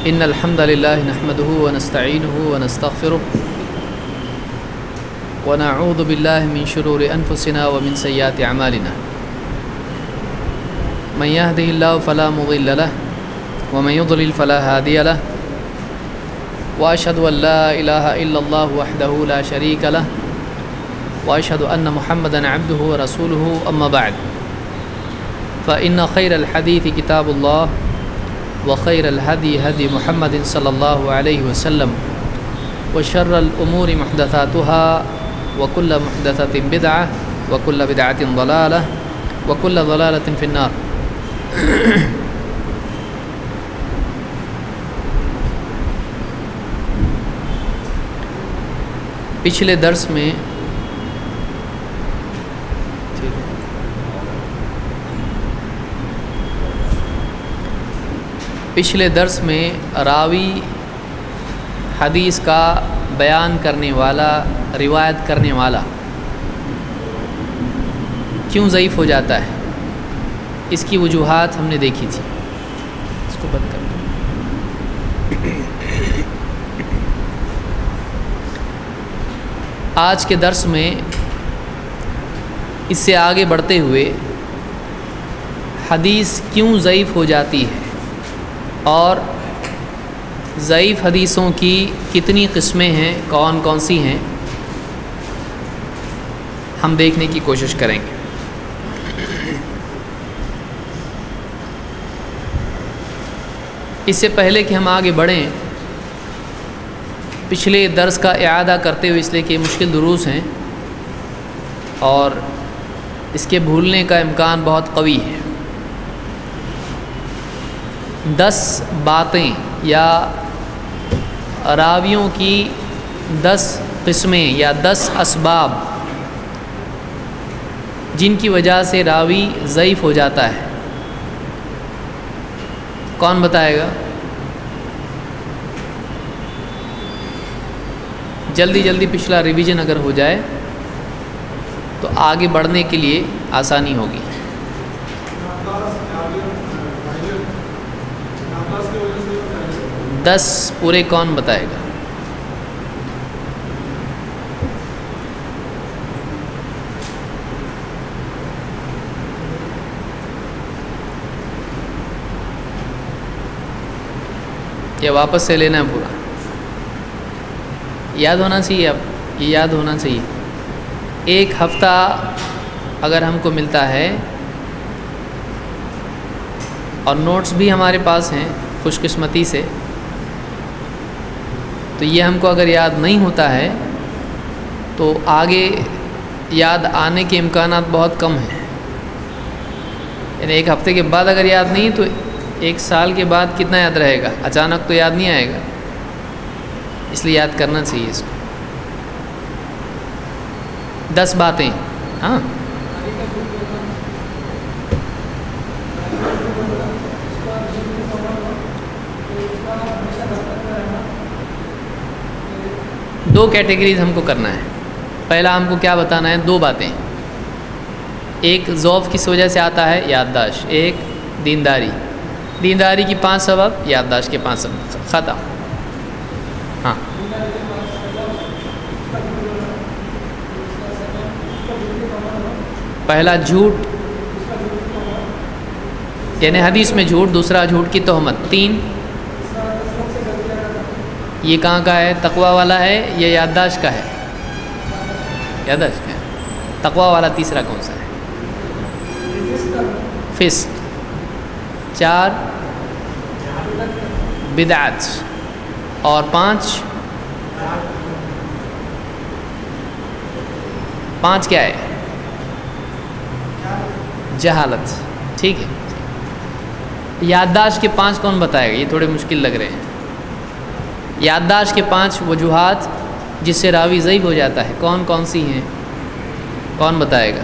إن الحمد لله نحمده ونستعينه ونستغفره ونعوذ بالله من شرور أنفسنا ومن سيئات أعمالنا من يهده الله فلا مضل له ومن يضلل فلا هادي له وأشهد أن لا إله إلا الله وحده لا شريك له وأشهد أن محمدًا عبده ورسوله أما بعد فإن خير الحديث كتاب الله وخير الهدي هدي محمد صلى الله عليه وسلم وشر الأمور محدثاتها وكل محدثة بدعة وكل بدعة ضلالة وكل ضلالة في النار. پچھلے درس میں راوی حدیث کا بیان کرنے والا روایت کرنے والا کیوں ضعیف ہو جاتا ہے اس کی وجوہات ہم نے دیکھی تھی. اس کو بند کر دیں. آج کے درس میں اس سے آگے بڑھتے ہوئے حدیث کیوں ضعیف ہو جاتی ہے اور ضعیف حدیثوں کی کتنی قسمیں ہیں، کون کون سی ہیں، ہم دیکھنے کی کوشش کریں گے. اس سے پہلے کہ ہم آگے بڑھیں پچھلے درس کا اعادہ کرتے ہوئے، اس لیے کہ مشکل دروس ہیں اور اس کے بھولنے کا امکان بہت قوی ہے. 10 باتیں یا راویوں کی 10 قسمیں یا 10 اسباب جن کی وجہ سے راوی ضعیف ہو جاتا ہے. کون بتائے گا؟ جلدی جلدی پچھلا ریویژن اگر ہو جائے تو آگے بڑھنے کے لیے آسانی ہوگی. دس پورے کون بتائے گا؟ یا واپس سے لینا ہے پورا؟ یاد ہونا چاہیے. اب یہ یاد ہونا چاہیے. ایک ہفتہ اگر ہم کو ملتا ہے اور نوٹس بھی ہمارے پاس ہیں خوش قسمتی سے، تو یہ ہم کو اگر یاد نہیں ہوتا ہے تو آگے یاد آنے کے امکانات بہت کم ہیں. یعنی ایک ہفتے کے بعد اگر یاد نہیں تو 1 سال کے بعد کتنا یاد رہے گا؟ اچانک تو یاد نہیں آئے گا، اس لیے یاد کرنا چاہیے اس کو. 10 باتیں. ہاں، دو کیٹیگریز ہم کو کرنا ہے. پہلا ہم کو کیا بتانا ہے؟ 2 باتیں. ایک ضعف کس وجہ سے آتا ہے؟ یادداشت. ایک دینداری. دینداری کی 5 سبب، یادداشت کے 5 سبب. ختم. ہاں، پہلا جھوٹ، یعنی حدیث میں جھوٹ. دوسرا جھوٹ کی تہمت. 3 یہ کہاں کا ہے؟ تقوی والا ہے یا یادداشت کا ہے؟ یادداشت کا ہے. تقوی والا تیسرا کون سا ہے؟ فسق. 4 بدعت. اور 5 کیا ہے؟ جہالت. ٹھیک ہے. یادداشت کے 5 کون بتائے گا؟ یہ تھوڑے مشکل لگ رہے ہیں. یادداشت کے 5 وجوہات جس سے راوی ضعیف ہو جاتا ہے، کون کون سی ہیں؟ کون بتائے گا؟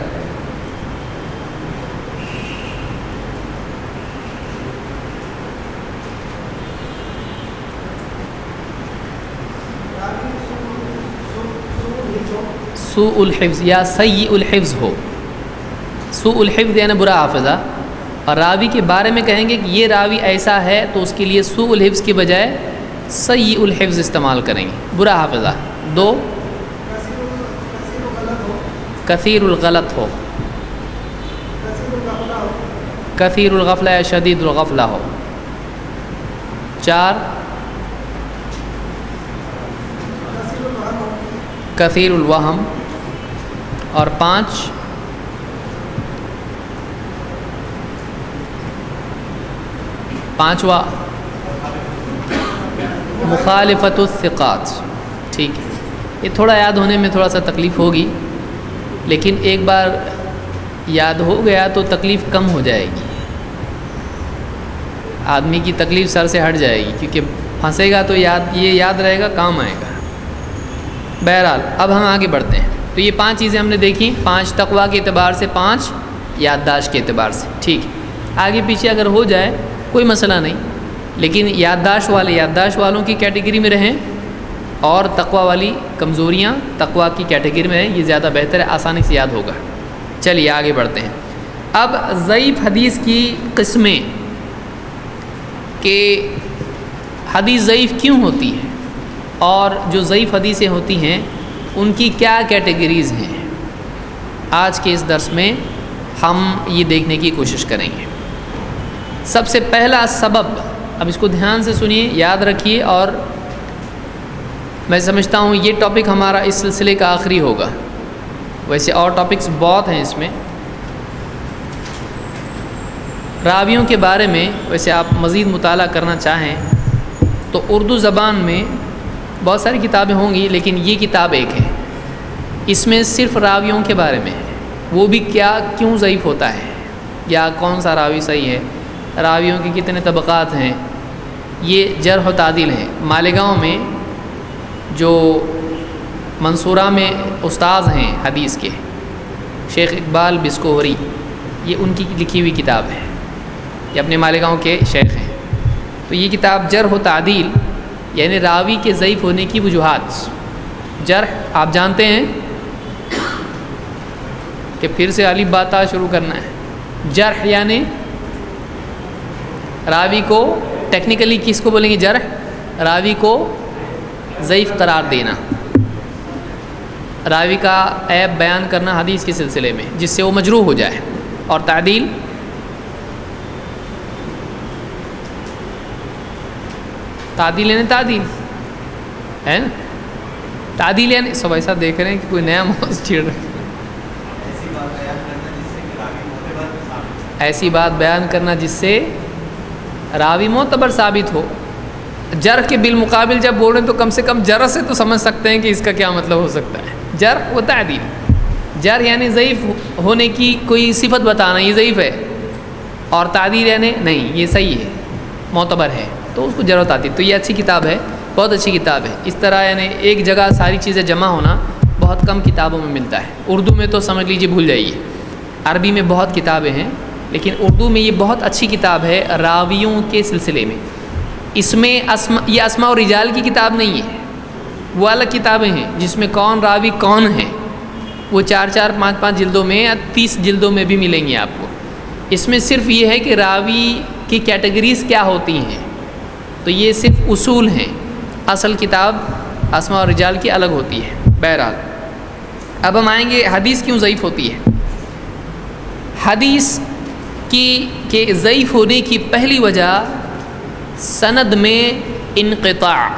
سوء الحفظ یا سیء الحفظ ہو. سوء الحفظ یعنی برا حافظہ، اور راوی کے بارے میں کہیں گے کہ یہ راوی ایسا ہے تو اس کے لیے سوء الحفظ کی بجائے سیء الحفظ استعمال کریں گے، برا حافظہ۔ 2 کثیر الغلط ہو، کثیر الغفلہ یا شدید الغفلہ ہو۔ 4 کثیر الوہم، اور 5 پانچواں مخالفت الثقات۔ ٹھیک ہے، یہ تھوڑا یاد ہونے میں تھوڑا سا تکلیف ہوگی، لیکن ایک بار یاد ہو گیا تو تکلیف کم ہو جائے گی، آدمی کی تکلیف سر سے ہٹ جائے گی، کیونکہ پھنسے گا تو یہ یاد رہے گا، کام آئے گا۔ بہرحال اب ہم آگے بڑھتے ہیں۔ تو یہ 5 چیزیں ہم نے دیکھی، 5 تقویٰ کے اعتبار سے، 5 یادداشت کے اعتبار سے۔ ٹھیک ہے، آگے پیچھے اگر ہو جائے کوئی مسئلہ نہیں، لیکن یادداشت والوں کی کیٹیگری میں رہیں، اور تقویٰ والی کمزوریاں تقویٰ کی کیٹیگری میں رہیں، یہ زیادہ بہتر ہے، آسانی سے یاد ہوگا۔ چلیے آگے بڑھتے ہیں۔ اب ضعیف حدیث کی قسمیں، کہ حدیث ضعیف کیوں ہوتی ہے، اور جو ضعیف حدیثیں ہوتی ہیں ان کی کیا کیٹیگریز ہیں، آج کے اس درس میں ہم یہ دیکھنے کی کوشش کریں گے۔ سب سے پہلا سبب، اب اس کو دھیان سے سنیے، یاد رکھیے، اور میں سمجھتا ہوں یہ ٹاپک ہمارا اس سلسلے کا آخری ہوگا، ویسے اور ٹاپکس بہت ہیں اس میں۔ راویوں کے بارے میں ویسے آپ مزید مطالعہ کرنا چاہیں تو اردو زبان میں بہت ساری کتابیں ہوں گی، لیکن یہ کتاب ایک ہے، اس میں صرف راویوں کے بارے میں ہے، وہ بھی کیوں ضعیف ہوتا ہے، یا کون سا راوی صحیح ہے، راویوں کے کتنے طبقات ہیں، یہ جرح و تعدیل ہیں۔ مالیگاؤں میں جو منصورہ میں استاذ ہیں حدیث کے، شیخ اقبال بسکوہری، یہ ان کی لکھی ہوئی کتاب ہے، یہ اپنے مالیگاؤں کے شیخ ہیں۔ تو یہ کتاب جرح و تعدیل، یعنی راوی کے ضعیف ہونے کی وجوہات۔ جرح آپ جانتے ہیں کہ پھر سے الف با تا شروع کرنا ہے۔ جرح یعنی راوی کو ٹیکنیکلی کس کو بولیں گے؟ جرح، راوی کو ضعیف قرار دینا، راوی کا عیب بیان کرنا حدیث کے سلسلے میں جس سے وہ مجروح ہو جائے۔ اور تعدیل، تعدیل یعنی تعدیل ہے نا، تعدیل یعنی سب ایسا دیکھ رہے ہیں کہ کوئی نیا موضوع چھیڑ رہے ہیں، ایسی بات بیان کرنا جس سے راوی معتبر ثابت ہو۔ جرح کے بالمقابل جب بول رہے ہیں تو کم سے کم جرح سے تو سمجھ سکتے ہیں کہ اس کا کیا مطلب ہو سکتا ہے۔ جرح و تعدیل، جرح یعنی ضعیف ہونے کی کوئی صفت بتانا، یہ ضعیف ہے، اور تعدیل یعنی نہیں یہ صحیح ہے، معتبر ہے، تو اس کو جرح و تعدیل۔ تو یہ اچھی کتاب ہے، بہت اچھی کتاب ہے۔ اس طرح یعنی ایک جگہ ساری چیزیں جمع ہونا بہت کم کتابوں میں ملتا ہے۔ اردو میں تو سمجھ لیجیے بھول جائیے، عربی میں بہت کتابیں ہیں، لیکن اردو میں یہ بہت اچھی کتاب ہے راویوں کے سلسلے میں۔ اس میں یہ اسماء و رجال کی کتاب نہیں ہے، وہ الگ کتابیں ہیں جس میں کون راوی کون ہے، وہ 4 5 جلدوں میں یا 30 جلدوں میں بھی ملیں گی آپ کو۔ اس میں صرف یہ ہے کہ راوی کی کیٹیگریز کیا ہوتی ہیں، تو یہ صرف اصول ہیں، اصل کتاب اسماء و رجال کی الگ ہوتی ہے۔ بہرحال اب ہم آئیں گے حدیث کیوں ضعیف ہوتی ہے۔ حدیث کے ضعیف ہونے کی پہلی وجہ سند میں انقطاع،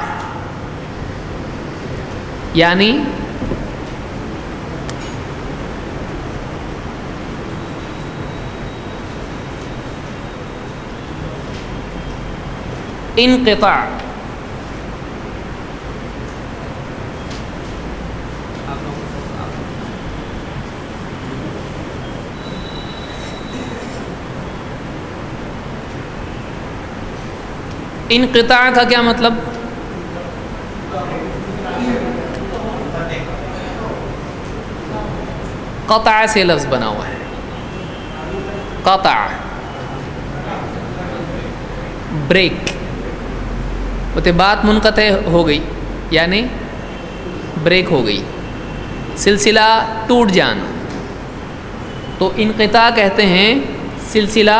یعنی انقطاع، انقطاع کا کیا مطلب؟ قطع سے لفظ بنا ہوا ہے، قطع، بریک، وہ بات منقطع ہو گئی یعنی بریک ہو گئی، سلسلہ ٹوٹ جانا، تو انقطاع کہتے ہیں سلسلہ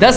10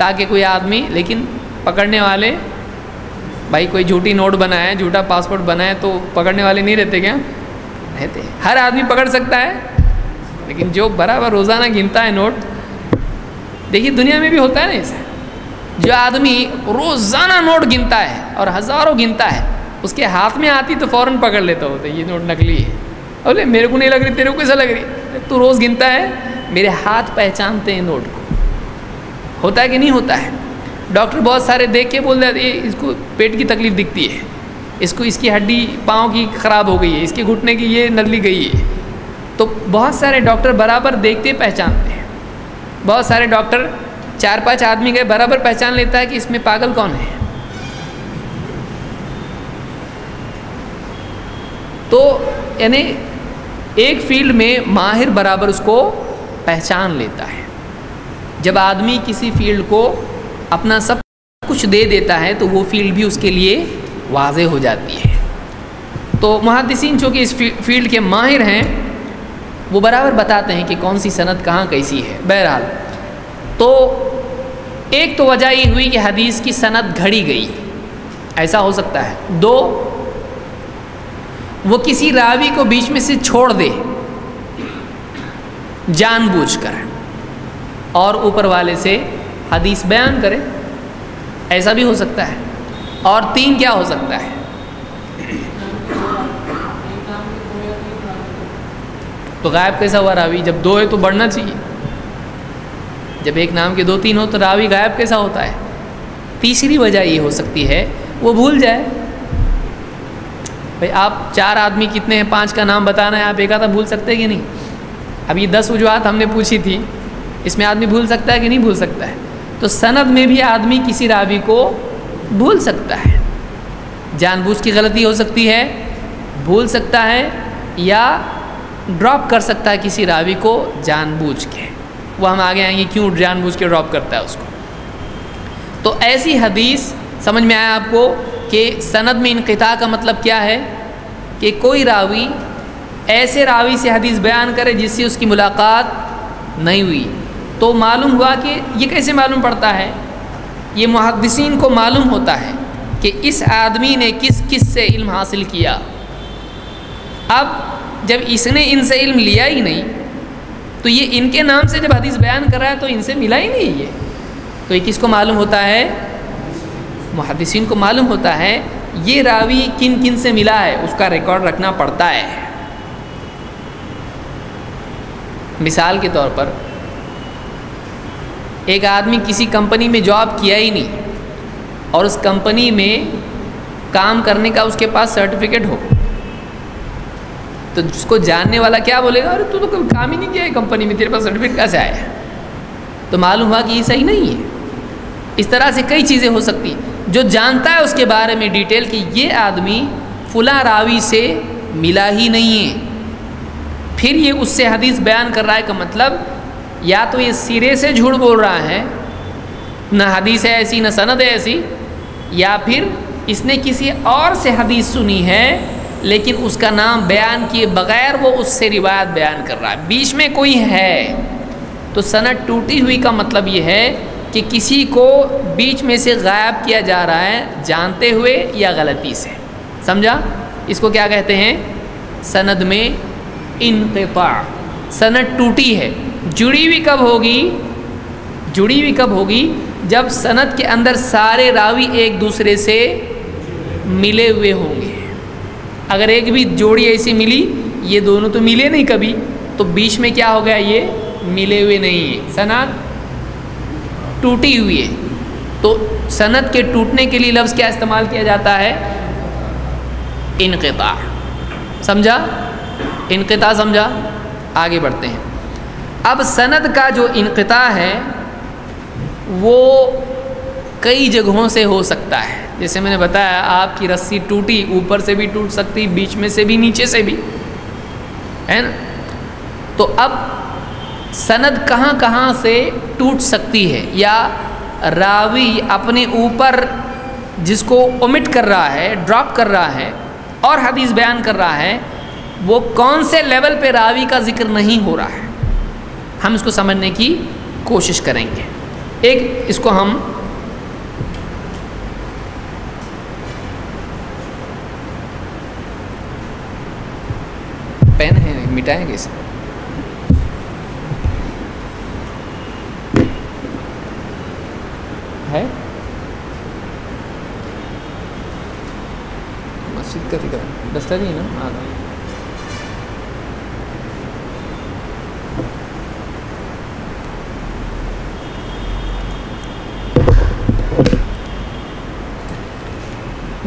تاکہ کوئی آدمی، لیکن پکڑنے والے، بھائی کوئی جھوٹی نوٹ بنایا، جھوٹا پاسپورٹ بنایا تو پکڑنے والے نہیں رہتے کیا؟ رہتے. ہر آدمی پکڑ سکتا ہے، لیکن جو برابر روزانہ گنتا ہے نوٹ، دیکھیے دنیا میں بھی ہوتا ہے نا ایسا، جو آدمی روزانہ نوٹ گنتا ہے اور ہزاروں گنتا ہے، اس کے ہاتھ میں آتی تو فوراً پکڑ لیتا ہوتا ہے یہ نوٹ نکلی ہے. بولے میرے کو نہیں لگ رہی، تیرے کو کیسا لگ رہی؟ تو روز گنتا ہے، میرے ہاتھ پہچانتے ہیں نوٹ کو. ہوتا ہے کہ نہیں ہوتا ہے؟ ڈاکٹر بہت سارے دیکھ کے بول دیتے ہیں اس کو پیٹ کی تکلیف دکھتی ہے، اس کو اس کی ہڈی پاؤں کی خراب ہو گئی ہے، اس کے گھٹنے کی یہ نلی گئی ہے. تو بہت سارے ڈاکٹر برابر دیکھتے پہچانتے ہیں. بہت سارے ڈاکٹر 4-5 آدمی گئے برابر پہچان لیتا ہے کہ اس میں پاگل کون ہے. تو یعنی ایک فیلڈ میں ماہر برابر اس کو پہچان لیتا ہے. جب آدمی کسی فیلڈ کو اپنا سب کچھ دے دیتا ہے تو وہ فیلڈ بھی اس کے لیے واضح ہو جاتی ہے. تو محدثین چونکہ اس فیلڈ کے ماہر ہیں، وہ برابر بتاتے ہیں کہ کون سی سند کہاں کیسی ہے. بہرحال تو ایک تو وجہ یہ ہوئی کہ حدیث کی سند گھڑی گئی، ایسا ہو سکتا ہے. 2، وہ کسی راوی کو بیچ میں سے چھوڑ دے جان بوجھ کر اور اوپر والے سے حدیث بیان کرے، ایسا بھی ہو سکتا ہے. اور 3 کیا ہو سکتا ہے؟ تو غائب کیسا ہوا راوی؟ جب 2 ہے تو بڑھنا چاہیے. جب ایک نام کے 2-3 ہو تو راوی غائب کیسا ہوتا ہے؟ تیسری وجہ یہ ہو سکتی ہے وہ بھول جائے. بھائی آپ 4 آدمی کتنے ہیں، 5 کا نام بتانا ہے، آپ ایک آدھا بھول سکتے ہیں کہ نہیں؟ اب یہ 10 وجوہات ہم نے پوچھی تھی، اس میں آدمی بھول سکتا ہے کہ نہیں بھول سکتا ہے؟ تو سند میں بھی آدمی کسی راوی کو بھول سکتا ہے. جان بوجھ کی غلطی ہو سکتی ہے، بھول سکتا ہے، یا ڈراپ کر سکتا ہے کسی راوی کو جان بوجھ کے. وہ ہم آگے آئیں گے کیوں جان بوجھ کے ڈراپ کرتا ہے اس کو. تو ایسی حدیث سمجھ میں آیا آپ کو کہ سند میں انقطاع کا مطلب کیا ہے؟ کہ کوئی راوی ایسے راوی سے حدیث بیان کرے جس سے اس کی ملاقات نہیں ہوئی. تو معلوم ہوا کہ یہ کیسے معلوم پڑتا ہے؟ یہ محدثین کو معلوم ہوتا ہے کہ اس آدمی نے کس کس سے علم حاصل کیا. اب جب اس نے ان سے علم لیا ہی نہیں تو یہ ان کے نام سے جب حدیث بیان کر رہا ہے تو ان سے ملا ہی نہیں یہ. تو یہ کس کو معلوم ہوتا ہے؟ محدثین کو معلوم ہوتا ہے یہ راوی کن کن سے ملا ہے، اس کا ریکارڈ رکھنا پڑتا ہے. مثال کے طور پر ایک آدمی کسی کمپنی میں جاب کیا ہی نہیں اور اس کمپنی میں کام کرنے کا اس کے پاس سرٹیفکیٹ ہو، تو جس کو جاننے والا کیا بولے گا؟ ارے تو کبھی کام ہی نہیں کیا ہے کمپنی میں، تیرے پاس سرٹیفکیٹ کیسے آیا ہے؟ تو معلوم ہوا کہ یہ صحیح نہیں ہے. اس طرح سے کئی چیزیں ہو سکتی. جو جانتا ہے اس کے بارے میں ڈیٹیل کہ یہ آدمی فلاں راوی سے ملا ہی نہیں ہے، پھر یہ اس سے حدیث بیان کر رہا ہے، کا مطلب یا تو یہ سرے سے جھوٹ بول رہا ہے، نہ حدیث ہے ایسی نہ سند ہے ایسی، یا پھر اس نے کسی اور سے حدیث سنی ہے لیکن اس کا نام بیان کیے بغیر وہ اس سے روایت بیان کر رہا ہے، بیچ میں کوئی ہے. تو سند ٹوٹی ہوئی کا مطلب یہ ہے کہ کسی کو بیچ میں سے غائب کیا جا رہا ہے جانتے ہوئے یا غلطی سے. سمجھا؟ اس کو کیا کہتے ہیں؟ سند میں انقطاع. سند ٹوٹی ہے. جڑی ہوئی کب ہوگی؟ جڑی ہوئی کب ہوگی؟ جب سند کے اندر سارے راوی ایک دوسرے سے ملے ہوئے ہوں گے. اگر ایک بھی جوڑی ایسی ملی، یہ دونوں تو ملے نہیں کبھی، تو بیچ میں کیا ہو گیا؟ یہ ملے ہوئے نہیں ہیں، سند ٹوٹی ہوئی ہے. تو سند کے ٹوٹنے کے لیے لفظ کیا استعمال کیا جاتا ہے؟ انقطاع. سمجھا؟ انقطاع سمجھا؟ آگے بڑھتے ہیں. اب سند کا جو انقطاع ہے وہ کئی جگہوں سے ہو سکتا ہے. جیسے میں نے بتایا آپ کی رسی ٹوٹی، اوپر سے بھی ٹوٹ سکتی، بیچ میں سے بھی، نیچے سے بھی، ہے نا؟ تو اب سند کہاں کہاں سے ٹوٹ سکتی ہے، یا راوی اپنے اوپر جس کو اومٹ کر رہا ہے، ڈراپ کر رہا ہے اور حدیث بیان کر رہا ہے، وہ کون سے لیول پہ راوی کا ذکر نہیں ہو رہا ہے، ہم اس کو سمجھنے کی کوشش کریں گے. ایک اس کو ہم پین ہے مٹائیں گے اسے. ہے مسجد کا ذکر دستہ نہیں نا. ہاں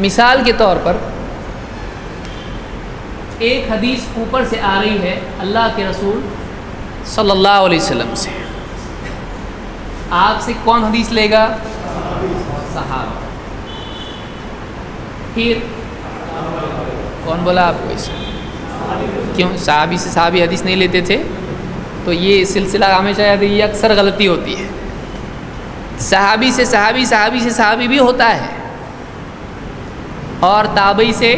مثال کے طور پر ایک حدیث اوپر سے آ رہی ہے اللہ کے رسول صلی اللہ علیہ وسلم سے. آپ سے کون حدیث لے گا؟ صحابہ. پھر کون بولا آپ کو اسے؟ کیوں صحابی سے صحابی حدیث نہیں لیتے تھے؟ تو یہ سلسلہ ہمیشہ یاد ہے، یہ اکثر غلطی ہوتی ہے. صحابی سے صحابی، صحابی سے صحابی بھی ہوتا ہے، اور تابعی سے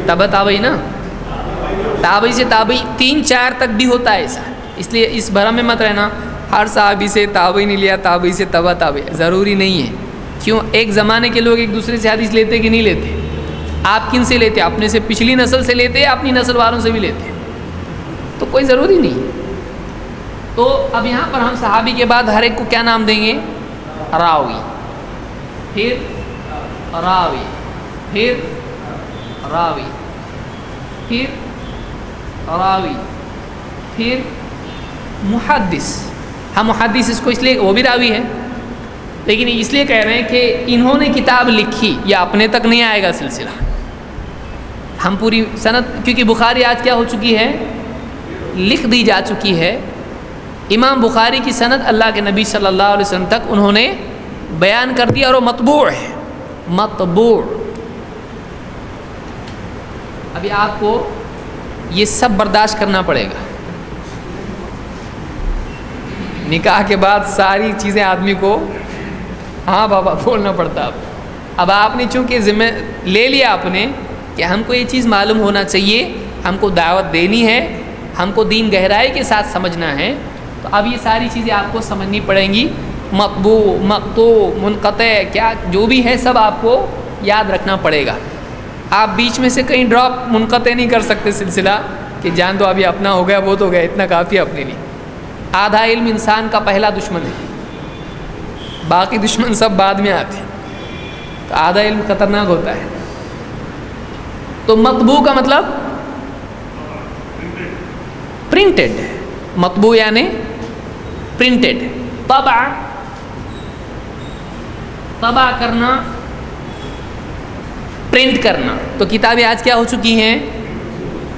تبع تابعی نا، تابعی سے تابعی 3-4 تک بھی ہوتا ہے ایسا. اس لیے اس بھرم میں مت رہنا ہر صحابی سے تابعی نہیں لیا، تابعی سے تبع تابعی، ضروری نہیں ہے. کیوں؟ ایک زمانے کے لوگ ایک دوسرے سے حدیث لیتے کہ نہیں لیتے؟ آپ کن سے لیتے؟ اپنے سے پچھلی نسل سے لیتے یا اپنی نسل والوں سے بھی لیتے؟ تو کوئی ضروری نہیں. تو اب یہاں پر ہم صحابی کے بعد ہر ایک کو کیا نام دیں گے؟ راوی، پھر راوی، پھر راوی، پھر راوی، پھر محدث. ہم محدث اس کو اس لیے، وہ بھی راوی ہے لیکن اس لیے کہہ رہے ہیں کہ انہوں نے کتاب لکھی، یا اپنے تک نہیں آئے گا سلسلہ. ہم پوری سند، کیونکہ بخاری آج کیا ہو چکی ہے؟ لکھ دی جا چکی ہے. امام بخاری کی سند اللہ کے نبی صلی اللہ علیہ وسلم تک انہوں نے بیان کر دیا، اور وہ مطبوع ہے. مطبوع. ابھی آپ کو یہ سب برداشت کرنا پڑے گا. نکاح کے بعد ساری چیزیں آدمی کو ہاں بابا بولنا پڑتا. اب آپ نے چونکہ ذمہ لے لیا آپ نے کہ ہم کو یہ چیز معلوم ہونا چاہیے، ہم کو دعوت دینی ہے، ہم کو دین گہرائی کے ساتھ سمجھنا ہے، تو اب یہ ساری چیزیں آپ کو سمجھنی پڑیں گی. مقبوع، مقطوع، منقطع، کیا جو بھی ہے سب آپ کو یاد رکھنا پڑے گا. آپ بیچ میں سے کہیں ڈراپ منقطع نہیں کر سکتے سلسلہ کہ جان دو ابھی اپنا ہو گیا وہ تو گیا، اتنا کافی ہے اپنے لیے. آدھا علم انسان کا پہلا دشمن ہے، باقی دشمن سب بعد میں آتے ہیں. تو آدھا علم خطرناک ہوتا ہے. تو مطبوع کا مطلب پرنٹڈ. مطبوع یعنی پرنٹڈ. طبع کرنا، پرنٹ کرنا. تو کتابیں آج کیا ہو چکی ہیں؟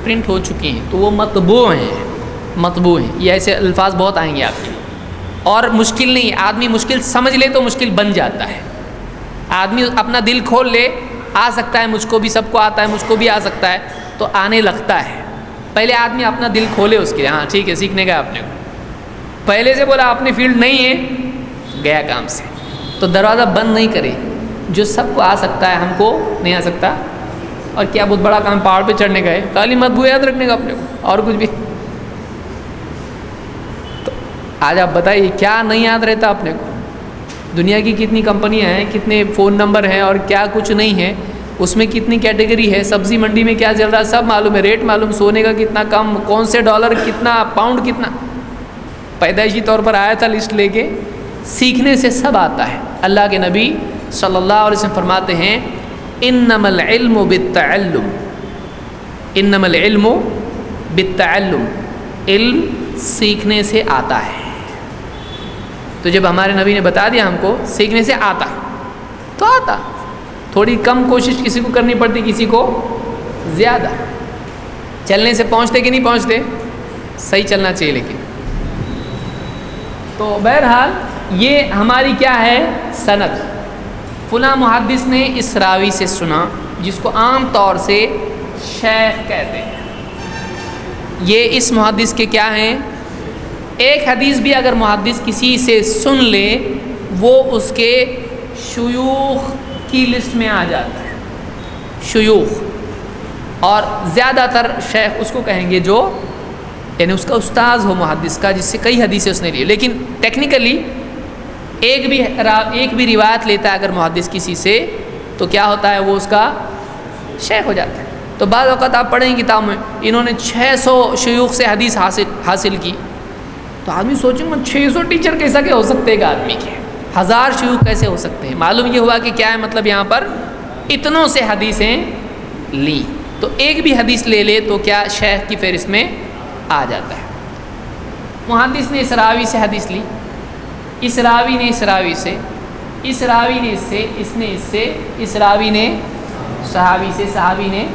پرنٹ ہو چکی ہیں. تو وہ مطبوع ہیں. مطبوع ہیں. یہ ایسے الفاظ بہت آئیں گے آپ کے، اور مشکل نہیں. آدمی مشکل سمجھ لے تو مشکل بن جاتا ہے. آدمی اپنا دل کھول لے، آ سکتا ہے مجھ کو بھی، سب کو آتا ہے، مجھ کو بھی آ سکتا ہے، تو آنے لگتا ہے. پہلے آدمی اپنا دل کھولے اس کے لیے. ہاں ٹھیک ہے، سیکھنے کا آپ نے پہلے سے بولا اپنی فیلڈ نہیں ہے، گیا کام سے. تو دروازہ بند نہیں کرے. جو سب کو آ سکتا ہے ہم کو نہیں آ سکتا. اور کیا بہت بڑا کام پہاڑ پہ چڑھنے کا ہے؟ خالی مطبوع یاد رکھنے کا اپنے کو، اور کچھ بھی. تو آج آپ بتائیے کیا نہیں یاد رہتا اپنے کو؟ دنیا کی کتنی کمپنیاں ہیں، کتنے فون نمبر ہیں، اور کیا کچھ نہیں ہے. اس میں کتنی کیٹیگری ہے، سبزی منڈی میں کیا چل رہا ہے سب معلوم ہے، ریٹ معلوم، سونے کا کتنا کم، کون سے ڈالر کتنا، پاؤنڈ کتنا. پیدائشی طور پر آیا تھا لسٹ لے کے. سیکھنے سے سب آتا ہے. اللہ کے نبی صلی اللہ علیہ وسلم فرماتے ہیں انما العلم بالتعلم. انما العلم بالتعلم. علم سیکھنے سے آتا ہے. تو جب ہمارے نبی نے بتا دیا ہم کو سیکھنے سے آتا، تو آتا. تھوڑی کم کوشش کسی کو کرنی پڑتی، کسی کو زیادہ. چلنے سے پہنچتے کہ نہیں پہنچتے؟ صحیح چلنا چاہیے لیکن. تو بہرحال یہ ہماری کیا ہے؟ سند. فلاں محدث نے اس راوی سے سنا، جس کو عام طور سے شیخ کہتے ہیں. یہ اس محدث کے کیا ہیں؟ ایک حدیث بھی اگر محدث کسی سے سن لے، وہ اس کے شیوخ کی لسٹ میں آ جاتا ہے. شیوخ. اور زیادہ تر شیخ اس کو کہیں گے جو یعنی اس کا استاذ ہو محدث کا، جس سے کئی حدیثیں اس نے لی. لیکن ٹیکنیکلی ایک بھی روایت لیتا ہے اگر محدث کسی سے تو کیا ہوتا ہے، وہ اس کا شیخ ہو جاتا ہے۔ تو بعض اوقات آپ پڑھیں کتاب میں انہوں نے 600 شیوخ سے حدیث حاصل کی، تو آدمی سوچیں گا 600 ٹیچر کیسا کیا ہو سکتے ہیں ایک آدمی کے، 1000 شیوخ کیسے ہو سکتے ہیں؟ معلوم یہ ہوا کہ کیا ہے مطلب یہاں پر اتنوں سے حدیثیں لیں، تو ایک بھی حدیث لے لے تو کیا شیخ کی فہرست میں آ جاتا ہے۔ محدث نے اس راوی سے حدیث لی، اس راوی نے اس راوی سے، اس راوی نے اس سے، اس نے اس سے، اس راوی نے صحابی سے، صحابی نے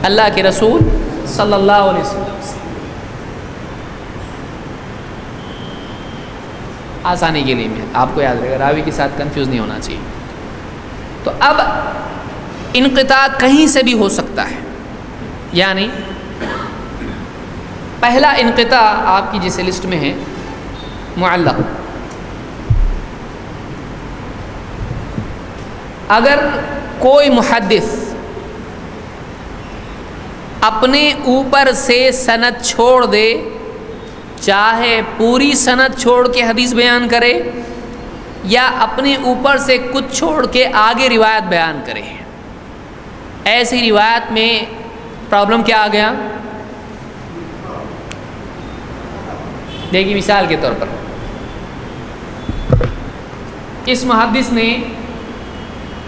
اللہ کے رسول صلی اللہ علیہ وسلم سے۔ آسانی کے لیے میں آپ کو یاد رہے گا، راوی کے ساتھ کنفیوز نہیں ہونا چاہیے۔ تو اب انقطاع کہیں سے بھی ہو سکتا ہے، یعنی پہلا انقطاع آپ کی جس لسٹ میں ہے معلق، اگر کوئی محدث اپنے اوپر سے سند چھوڑ دے، چاہے پوری سند چھوڑ کے حدیث بیان کرے یا اپنے اوپر سے کچھ چھوڑ کے آگے روایت بیان کرے، ایسی روایت میں پرابلم کیا آ گیا؟ دیکھیے مثال کے طور پر اس محدث نے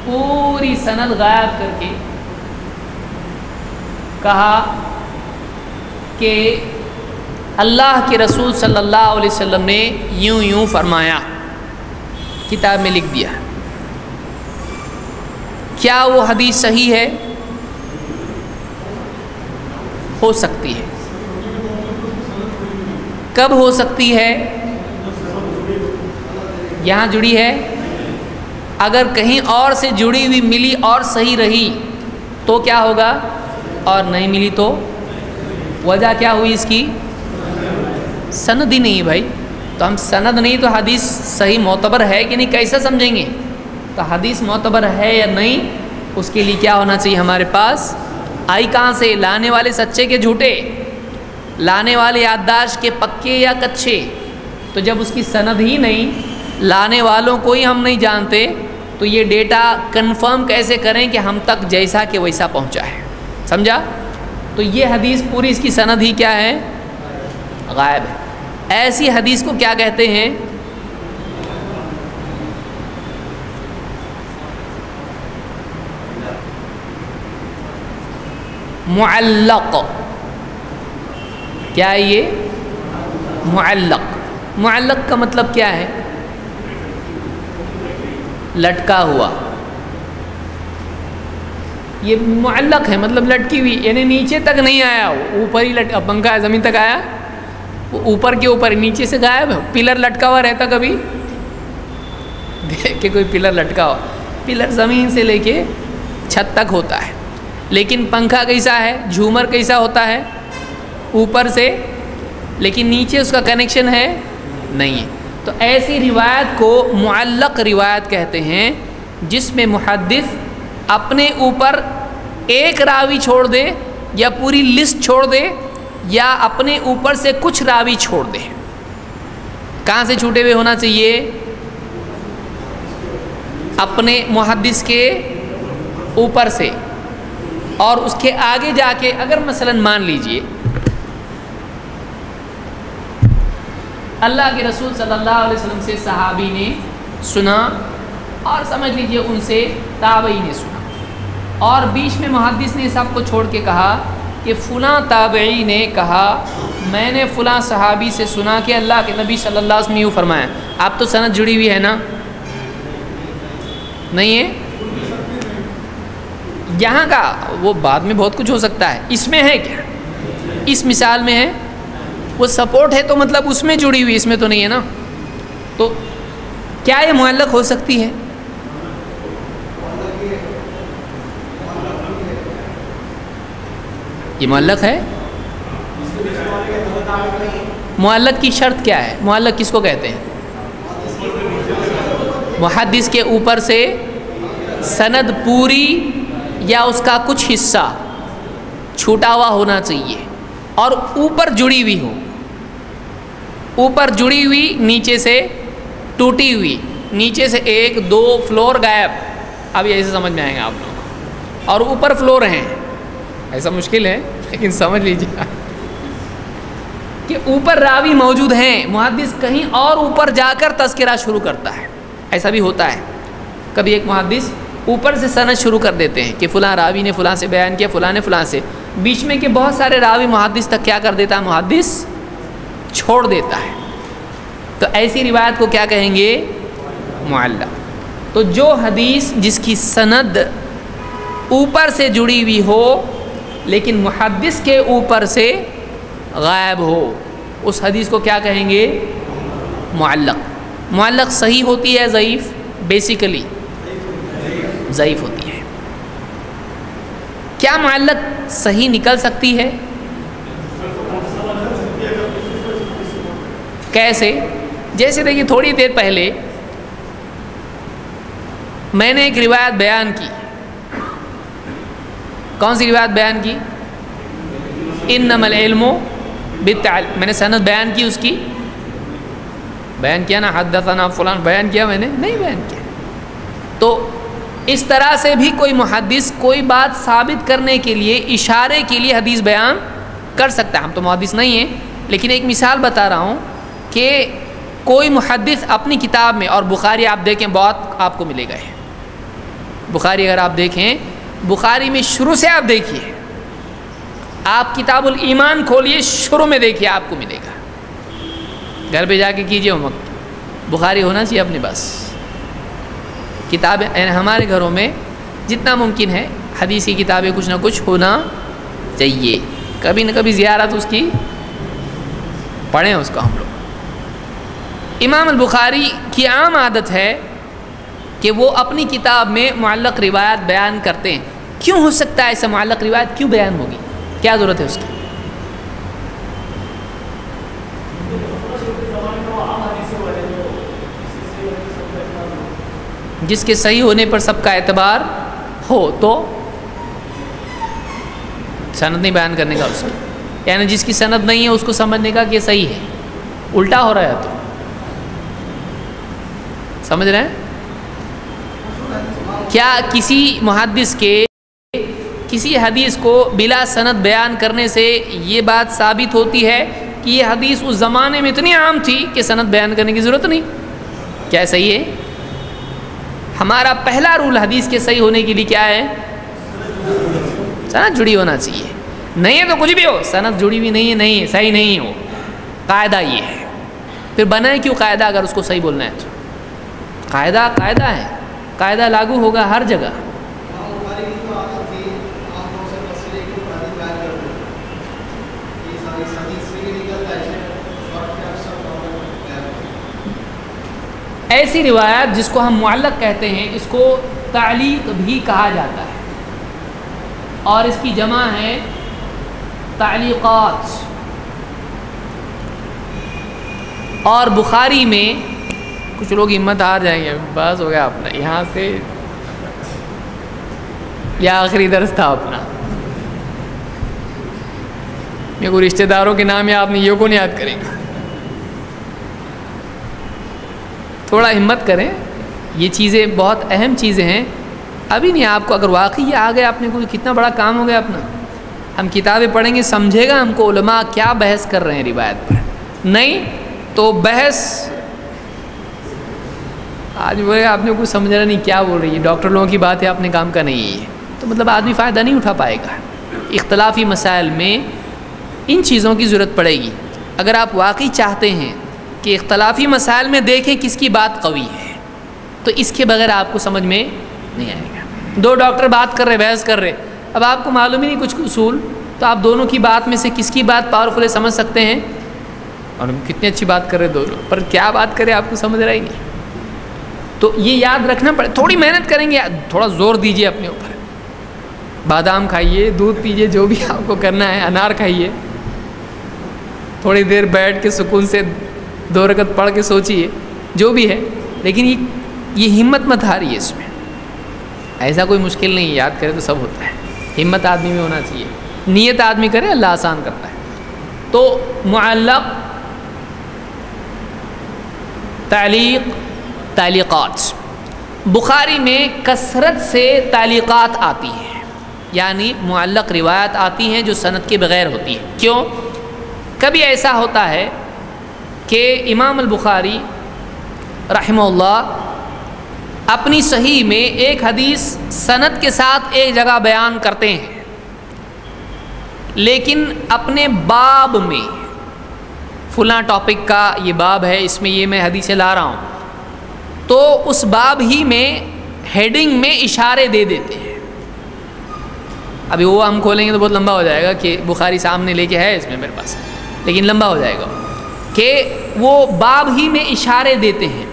پوری سند غائب کر کے کہا کہ اللہ کے رسول صلی اللہ علیہ وسلم نے یوں یوں فرمایا، کتاب میں لکھ دیا، کیا وہ حدیث صحیح ہے؟ ہو سکتی ہے۔ کب ہو سکتی ہے؟ یہاں جڑی ہے، اگر کہیں اور سے جڑی ہوئی ملی اور صحیح رہی تو کیا ہوگا، اور نہیں ملی تو وجہ کیا ہوئی اس کی؟ سند ہی نہیں بھائی، تو ہم سند نہیں تو حدیث صحیح معتبر ہے کہ نہیں کیسے سمجھیں گے؟ تو حدیث معتبر ہے یا نہیں اس کے لیے کیا ہونا چاہیے ہمارے پاس؟ آئی کہاں سے؟ لانے والے سچے کے جھوٹے، لانے والے یادداشت کے پکے یا کچے؟ تو جب اس کی سند ہی نہیں، لانے والوں کو ہی ہم نہیں جانتے، تو یہ ڈیٹا کنفرم کیسے کریں کہ ہم تک جیسا کہ ویسا پہنچا ہے؟ سمجھا؟ تو یہ حدیث پوری اس کی سند ہی کیا ہے؟ غائب ہے۔ ایسی حدیث کو کیا کہتے ہیں؟ معلق۔ کیا ہے یہ؟ معلق۔ معلق کا مطلب کیا ہے؟ لٹکا ہوا، یہ معلق ہے مطلب لٹکی ہوئی، یعنی نیچے تک نہیں آیا، اوپر ہی لٹکا، پنکھا زمین تک آیا، وہ اوپر کے اوپر، نیچے سے غائب ہے۔ پلر لٹکا ہوا رہتا کبھی دیکھ کے کوئی پلر لٹکا ہوا، پلر زمین سے لے کے چھت تک ہوتا ہے، لیکن پنکھا کیسا ہے، جھومر کیسا ہوتا ہے؟ اوپر سے، لیکن نیچے اس کا کنیکشن ہے نہیں ہے۔ تو ایسی روایت کو معلق روایت کہتے ہیں، جس میں محدث اپنے اوپر ایک راوی چھوڑ دے یا پوری لسٹ چھوڑ دے یا اپنے اوپر سے کچھ راوی چھوڑ دے۔ کہاں سے چھوٹے ہوئے ہونا چاہیے؟ اپنے محدث کے اوپر سے، اور اس کے آگے جا کے اگر مثلا مان لیجئے اللہ کے رسول صلی اللہ علیہ وسلم سے صحابی نے سنا، اور سمجھ لیجئے ان سے تابعی نے سنا، اور بیچ میں محدث نے سب کو چھوڑ کے کہا کہ فلاں تابعی نے کہا میں نے فلاں صحابی سے سنا کہ اللہ کے نبی صلی اللہ علیہ وسلم یوں فرمایا۔ آپ تو سند جڑی ہوئی ہے نا؟ نہیں ہے؟ یہاں کا وہ بعد میں بہت کچھ ہو سکتا ہے، اس میں ہے کیا؟ اس مثال میں ہے، وہ سپورٹ ہے تو مطلب اس میں جڑی ہوئی، اس میں تو نہیں ہے نا۔ تو کیا یہ معلق ہو سکتی ہے؟ یہ معلق ہے؟ معلق کی شرط کیا ہے؟ معلق کس کو کہتے ہیں؟ محدث کے اوپر سے سند پوری یا اس کا کچھ حصہ چھوٹا ہوا ہونا چاہیے، اور اوپر جڑی ہوئی ہو، اوپر جڑی ہوئی نیچے سے ٹوٹی ہوئی، نیچے سے 1 2 فلور غائب، اب یہ ایسے سمجھ میں آئیں گے آپ لوگوں کو، اور اوپر فلور ہیں، ایسا مشکل ہے لیکن سمجھ لیجیے کہ اوپر راوی موجود ہیں، محدث کہیں اور اوپر جا کر تذکرہ شروع کرتا ہے، ایسا بھی ہوتا ہے، کبھی ایک محدث اوپر سے سند شروع کر دیتے ہیں کہ فلاں راوی نے فلاں سے بیان کیا، فلاں نے فلاں سے، بیچ میں کے بہت سارے راوی محدث تک کیا کر دیتا ہے، محدث چھوڑ دیتا ہے، تو ایسی روایت کو کیا کہیں گے، معلق۔ تو جو حدیث جس کی سند اوپر سے جڑی ہوئی ہو لیکن محدث کے اوپر سے غائب ہو، اس حدیث کو کیا کہیں گے، معلق۔ معلق صحیح ہوتی ہے ضعیف؟ بیسیکلی ضعیف ہوتی ہے۔ کیا معلق صحیح نکل سکتی ہے؟ کیسے؟ جیسے دیکھیے تھوڑی دیر پہلے میں نے ایک روایت بیان کی، کون سی روایت بیان کی، انما العلم بالتعلم، میں نے سند بیان کی، اس کی بیان کیا نا، حدثنا فلان بیان کیا، میں نے نہیں بیان کیا۔ تو اس طرح سے بھی کوئی محدث کوئی بات ثابت کرنے کے لیے، اشارے کے لیے حدیث بیان کر سکتا ہے۔ ہم تو محدث نہیں ہیں لیکن ایک مثال بتا رہا ہوں کہ کوئی محدث اپنی کتاب میں، اور بخاری آپ دیکھیں بہت آپ کو ملے گا ہے، بخاری اگر آپ دیکھیں، بخاری میں شروع سے آپ دیکھیے، آپ کتاب الایمان کھولیے، شروع میں دیکھیے آپ کو ملے گا، گھر پہ جا کے کیجئے ہومورک، بخاری ہونا چاہیے اپنے پاس کتابیں، ہمارے گھروں میں جتنا ممکن ہے حدیث کی کتابیں کچھ نہ کچھ ہونا چاہیے، کبھی نہ کبھی زیارت اس کی پڑھیں اس کو ہم لوگ۔ امام البخاری کی عام عادت ہے کہ وہ اپنی کتاب میں معلق روایت بیان کرتے ہیں۔ کیوں ہو سکتا ہے ایسا، معلق روایت کیوں بیان ہوگی، کیا ضرورت ہے اس کی؟ جس کے صحیح ہونے پر سب کا اعتبار ہو تو سند نہیں بیان کرنے کا اس کی، یعنی جس کی سند نہیں ہے اس کو سمجھنے کا کہ صحیح ہے، الٹا ہو رہا ہے، تو سمجھ رہے ہیں؟ کیا کسی محدث کے کسی حدیث کو بلا سند بیان کرنے سے یہ بات ثابت ہوتی ہے کہ یہ حدیث اس زمانے میں اتنی عام تھی کہ سند بیان کرنے کی ضرورت نہیں؟ کیا صحیح ہے؟ ہمارا پہلا رول حدیث کے صحیح ہونے کے لیے کیا ہے، سند جڑی ہونا چاہیے، نہیں ہے تو کچھ بھی ہو، سند جڑی ہوئی نہیں ہے، نہیں ہے، صحیح نہیں ہو، قاعدہ یہ ہے۔ پھر بنائے کیوں قاعدہ اگر اس کو صحیح بولنا ہے تو؟ قاعدہ قاعدہ ہے، قاعدہ لاگو ہوگا ہر جگہ۔ ایسی روایت جس کو ہم معلق کہتے ہیں، اس کو تعلیق بھی کہا جاتا ہے، اور اس کی جمع ہے تعلیقات۔ اور بخاری میں کچھ لوگ ہمت ہار جائیں گے، بس ہو گیا اپنا، یہاں سے یہ آخری درس تھا اپنا، میرے کو رشتہ داروں کے نام یاد نہیں، یہ کو نہیں یاد کریں گے، تھوڑا ہمت کریں، یہ چیزیں بہت اہم چیزیں ہیں۔ ابھی نہیں، آپ کو اگر واقعی یہ آ گیا اپنے کو، کتنا بڑا کام ہو گیا اپنا۔ ہم کتابیں پڑھیں گے، سمجھے گا ہم کو علماء کیا بحث کر رہے ہیں روایت پر، نہیں تو بحث آج بولے آپ نے کچھ سمجھا نہیں کیا بول رہی ہے، ڈاکٹر لوگوں کی بات ہے، اپنے کام کا نہیں ہے، تو مطلب آدمی فائدہ نہیں اٹھا پائے گا۔ اختلافی مسائل میں ان چیزوں کی ضرورت پڑے گی۔ اگر آپ واقعی چاہتے ہیں کہ اختلافی مسائل میں دیکھیں کس کی بات قوی ہے، تو اس کے بغیر آپ کو سمجھ میں نہیں آئے گا۔ دو ڈاکٹر بات کر رہے، بحث کر رہے، اب آپ کو معلوم ہی نہیں کچھ اصول، تو آپ دونوں کی بات میں سے کس کی بات پاورفل ہے سمجھ سکتے ہیں، اور کتنی اچھی بات کر رہے دونوں، پر کیا بات کرے آپ کو سمجھ رہا ہی نہیں۔ تو یہ یاد رکھنا پڑے، تھوڑی محنت کریں گے، تھوڑا زور دیجئے اپنے اوپر، بادام کھائیے، دودھ پیجئے، جو بھی آپ کو کرنا ہے، انار کھائیے، تھوڑی دیر بیٹھ کے سکون سے 2 رکعت پڑھ کے سوچیے، جو بھی ہے، لیکن یہ ہمت مت ہاریے اس میں، ایسا کوئی مشکل نہیں، یاد کرے تو سب ہوتا ہے، ہمت آدمی میں ہونا چاہیے، نیت آدمی کرے اللہ آسان کرتا ہے۔ تو معلق، تعلیق تعلیقات، بخاری میں کثرت سے تعلیقات آتی ہیں، یعنی معلق روایت آتی ہیں جو سند کے بغیر ہوتی ہیں۔ کیوں؟ کبھی ایسا ہوتا ہے کہ امام البخاری رحمہ اللہ اپنی صحیح میں ایک حدیث سند کے ساتھ ایک جگہ بیان کرتے ہیں، لیکن اپنے باب میں فلاں ٹاپک کا یہ باب ہے، اس میں یہ میں حدیثیں لا رہا ہوں، تو اس باب ہی میں ہیڈنگ میں اشارے دے دیتے ہیں۔ ابھی وہ ہم کھولیں گے تو بہت لمبا ہو جائے گا کہ بخاری سامنے لے کے ہے اس میں میرے پاس، لیکن لمبا ہو جائے گا کہ وہ باب ہی میں اشارے دیتے ہیں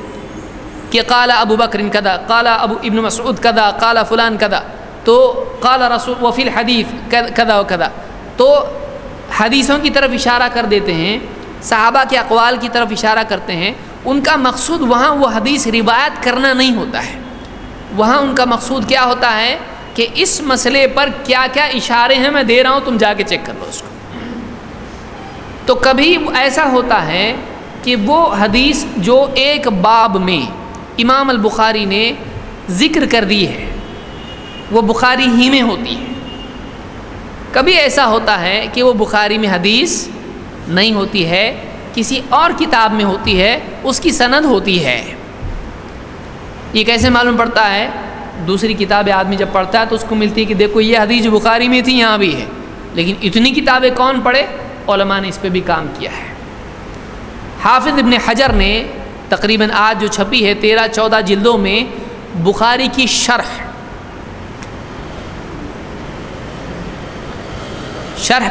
کہ قال ابو بکر کذا، قال ابن مسعود کذا، قال فلان کذا، تو قال رسول وفی الحدیث کذا و کذا، تو حدیثوں کی طرف اشارہ کر دیتے ہیں، صحابہ کے اقوال کی طرف اشارہ کرتے ہیں۔ ان کا مقصود وہاں وہ حدیث روایت کرنا نہیں ہوتا ہے، وہاں ان کا مقصود کیا ہوتا ہے کہ اس مسئلے پر کیا کیا اشارے ہیں میں دے رہا ہوں، تم جا کے چیک کر لو اس کو۔ تو کبھی ایسا ہوتا ہے کہ وہ حدیث جو ایک باب میں امام البخاری نے ذکر کر دی ہے وہ بخاری ہی میں ہوتی ہے، کبھی ایسا ہوتا ہے کہ وہ بخاری میں حدیث نہیں ہوتی ہے، کسی اور کتاب میں ہوتی ہے، اس کی سند ہوتی ہے۔ یہ کیسے معلوم پڑتا ہے؟ دوسری کتابیں آدمی جب پڑھتا ہے تو اس کو ملتی ہے کہ دیکھو یہ حدیث جو بخاری میں تھی یہاں بھی ہے، لیکن اتنی کتابیں کون پڑھے؟ علماء نے اس پہ بھی کام کیا ہے۔ حافظ ابن حجر نے تقریباً آج جو چھپی ہے 13-14 جلدوں میں بخاری کی شرح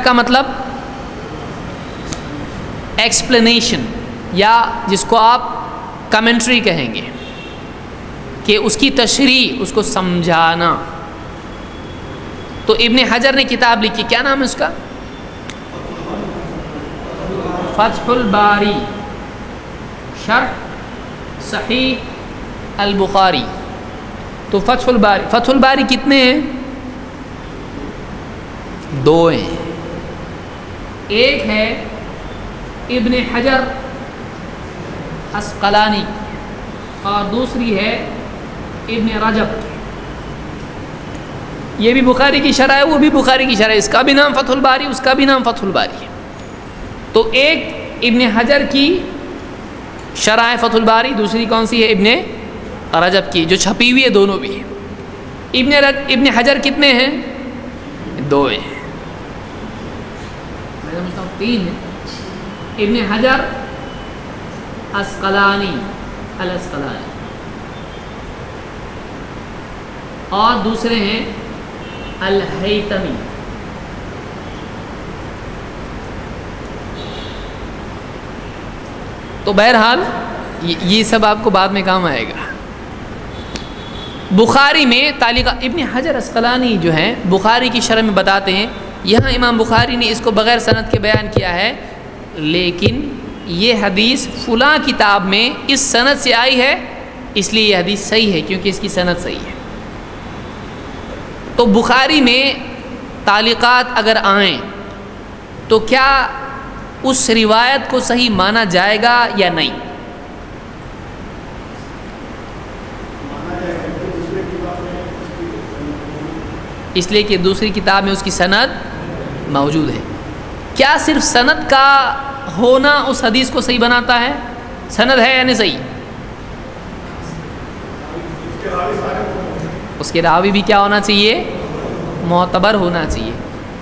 کا مطلب ایکسپلینیشن، یا جس کو آپ کمنٹری کہیں گے، کہ اس کی تشریح، اس کو سمجھانا۔ تو ابن حجر نے کتاب لکھی، کیا نام ہے اس کا؟ فتح الباری شرح صحیح البخاری۔ تو فتح الباری کتنے ہیں؟ 2 ہیں، ایک ہے ابن حجر عسقلانی اور دوسری ہے ابن رجب۔ یہ بھی بخاری کی شرح ہے، وہ بھی بخاری کی شرح ہے، اس کا بھی نام فتح الباری، اس کا بھی نام فتح الباری ہے۔ تو ایک ابن حجر کی شرح فتح الباری، دوسری کون سی ہے؟ ابن رجب کی، جو چھپی ہوئی ہے، دونوں بھی ہیں۔ ابن حجر کتنے ہیں؟ 2 ہیں، میں سمجھتا ہوں 3 ہیں۔ ابن حجر عسقلانی الاسقلانی، اور دوسرے ہیں الہیتمی۔ تو بہرحال یہ سب آپ کو بعد میں کام آئے گا۔ بخاری میں تعلیق ابن حجر عسقلانی جو ہیں بخاری کی شرح میں بتاتے ہیں، یہاں امام بخاری نے اس کو بغیر سند کے بیان کیا ہے، لیکن یہ حدیث فلاں کتاب میں اس سند سے آئی ہے، اس لیے یہ حدیث صحیح ہے کیونکہ اس کی سند صحیح ہے۔ تو بخاری میں تعلیقات اگر آئیں تو کیا اس روایت کو صحیح مانا جائے گا یا نہیں؟ اس لیے کہ دوسری کتاب میں اس کی سند موجود ہے۔ کیا صرف سند کا ہونا اس حدیث کو صحیح بناتا ہے؟ سند ہے یا نہیں صحیح؟ اس کے راوی بھی کیا ہونا چاہیے؟ معتبر ہونا چاہیے۔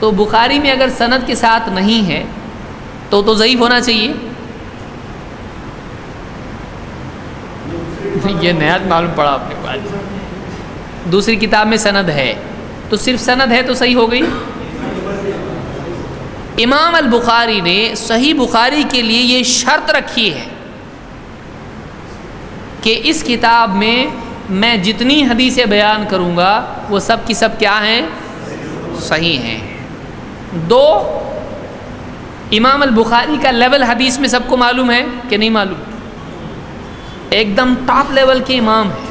تو بخاری میں اگر سند کے ساتھ نہیں ہے تو ضعیف ہونا چاہیے۔ یہ نیا معلوم پڑا آپ نے پاس۔ دوسری کتاب میں سند ہے تو صرف سند ہے تو صحیح ہو گئی۔ امام البخاری نے صحیح بخاری کے لیے یہ شرط رکھی ہے کہ اس کتاب میں جتنی حدیثیں بیان کروں گا وہ سب کی سب کیا ہیں؟ صحیح ہیں۔ 2، امام البخاری کا لیول حدیث میں سب کو معلوم ہے کہ نہیں معلوم؟ ایک دم ٹاپ لیول کے امام ہیں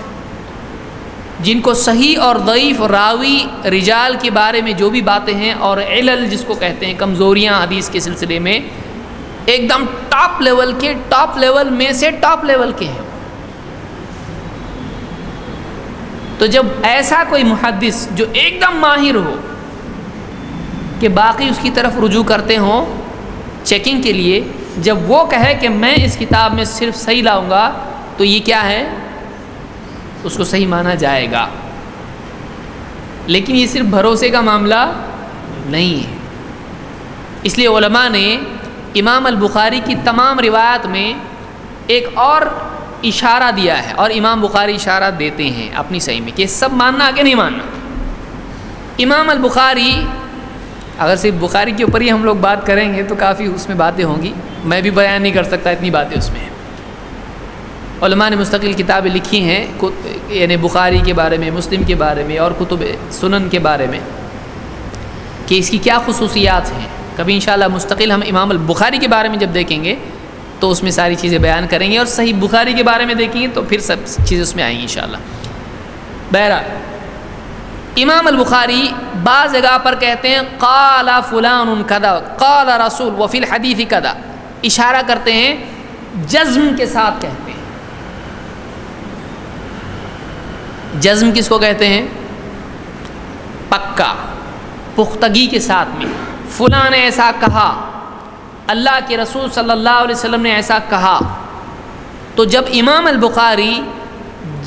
جن کو صحیح اور ضعیف راوی رجال کے بارے میں جو بھی باتیں ہیں اور علل جس کو کہتے ہیں کمزوریاں حدیث کے سلسلے میں، ایک دم ٹاپ لیول کے، ٹاپ لیول میں سے ٹاپ لیول کے ہیں۔ تو جب ایسا کوئی محدث جو ایک دم ماہر ہو کہ باقی اس کی طرف رجوع کرتے ہوں چیکنگ کے لیے، جب وہ کہے کہ میں اس کتاب میں صرف صحیح لاؤں گا تو یہ کیا ہے، اس کو صحیح مانا جائے گا. لیکن یہ صرف بھروسے کا معاملہ نہیں ہے. اس لیے علماء نے امام البخاری کی تمام روایات میں ایک اور اشارہ دیا ہے، اور امام بخاری اشارہ دیتے ہیں اپنی صحیح میں کہ سب ماننا کہ نہیں ماننا. امام البخاری، اگر صرف بخاری کے اوپر ہی ہم لوگ بات کریں گے تو کافی اس میں باتیں ہوں گی، میں بھی بیان نہیں کر سکتا اتنی باتیں اس میں ہیں. علماء نے مستقل کتابیں لکھی ہیں یعنی بخاری کے بارے میں، مسلم کے بارے میں، اور کتب سنن کے بارے میں کہ اس کی کیا خصوصیات ہیں. کبھی انشاءاللہ مستقل ہم امام البخاری کے بارے میں جب دیکھیں گے تو اس میں ساری چیزیں بیان کریں گے، اور صحیح بخاری کے بارے میں دیکھیں گے تو پھر سب چیزیں اس میں آئیں گی انشاءاللہ. بہرحال امام البخاری بعض جگہ پر کہتے ہیں قال فلان کذا قال رسول وفی الحدیث کذا، اشارہ کرتے ہیں، جزم کے ساتھ کہتے ہیں. جزم کس کو کہتے ہیں؟ پکا، پختگی کے ساتھ میں. فلاں نے ایسا کہا، اللہ کے رسول صلی اللہ علیہ وسلم نے ایسا کہا. تو جب امام البخاری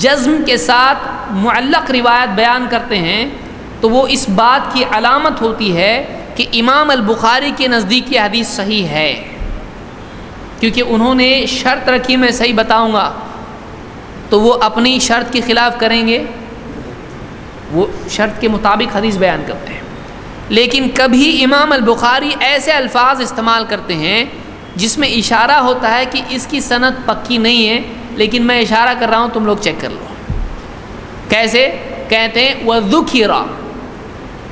جزم کے ساتھ معلق روایت بیان کرتے ہیں تو وہ اس بات کی علامت ہوتی ہے کہ امام البخاری کے نزدیک یہ حدیث صحیح ہے، کیونکہ انہوں نے شرط رکھی میں صحیح بتاؤں گا، تو وہ اپنی شرط کے خلاف کریں گے، وہ شرط کے مطابق حدیث بیان کرتے ہیں. لیکن کبھی امام البخاری ایسے الفاظ استعمال کرتے ہیں جس میں اشارہ ہوتا ہے کہ اس کی سند پکی نہیں ہے، لیکن میں اشارہ کر رہا ہوں، تم لوگ چیک کر لو. کیسے؟ کہتے ہیں وَذُكِرَ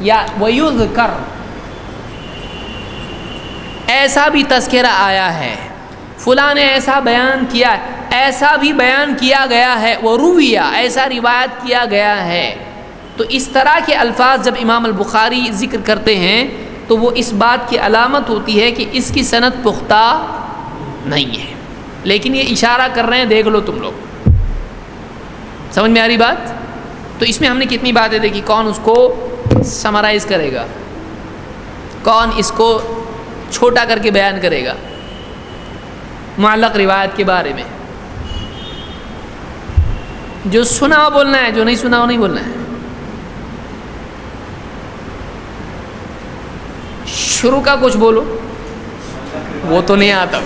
یا وَيُذْكَرْ، ایسا بھی تذکرہ آیا ہے، فلاں نے ایسا بیان کیا ہے، ایسا بھی بیان کیا گیا ہے، وَرُوِيَ، ایسا روایت کیا گیا ہے. تو اس طرح کے الفاظ جب امام البخاری ذکر کرتے ہیں تو وہ اس بات کی علامت ہوتی ہے کہ اس کی سند پختہ نہیں ہے، لیکن یہ اشارہ کر رہے ہیں، دیکھ لو تم لوگ. سمجھ میں آ رہی بات؟ تو اس میں ہم نے کتنی باتیں دیکھی، کون اس کو سمرائز کرے گا، کون اس کو چھوٹا کر کے بیان کرے گا معلق روایت کے بارے میں. جو سنا وہ بولنا ہے، جو نہیں سنا وہ نہیں بولنا ہے. شروع کا کچھ بولو، وہ تو نہیں آتا.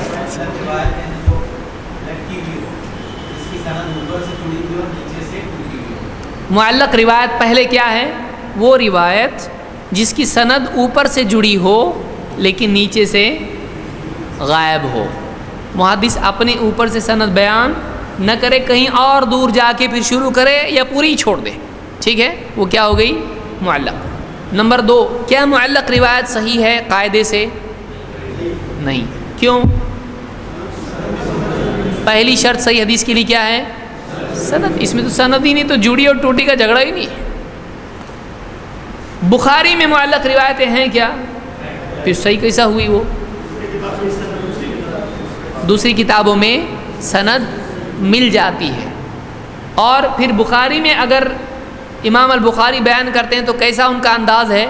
معلق روایت پہلے کیا ہے؟ وہ روایت جس کی سند اوپر سے جڑی ہو لیکن نیچے سے غائب ہو. محدث اپنے اوپر سے سند بیان نہ کرے، کہیں اور دور جا کے پھر شروع کرے یا پوری چھوڑ دے. ٹھیک ہے، وہ کیا ہو گئی؟ معلق. نمبر 2، کیا معلق روایت صحیح ہے قاعدے سے؟ نہیں. کیوں؟ پہلی شرط صحیح حدیث کے لیے کیا ہے؟ سند. اس میں تو سند ہی نہیں، تو جڑی اور ٹوٹی کا جھگڑا ہی نہیں. بخاری میں معلق روایتیں ہیں کیا؟ پھر صحیح کیسا ہوئی؟ وہ دوسری کتابوں میں سند مل جاتی ہے. اور پھر بخاری میں اگر امام البخاری بیان کرتے ہیں تو کیسا ان کا انداز ہے؟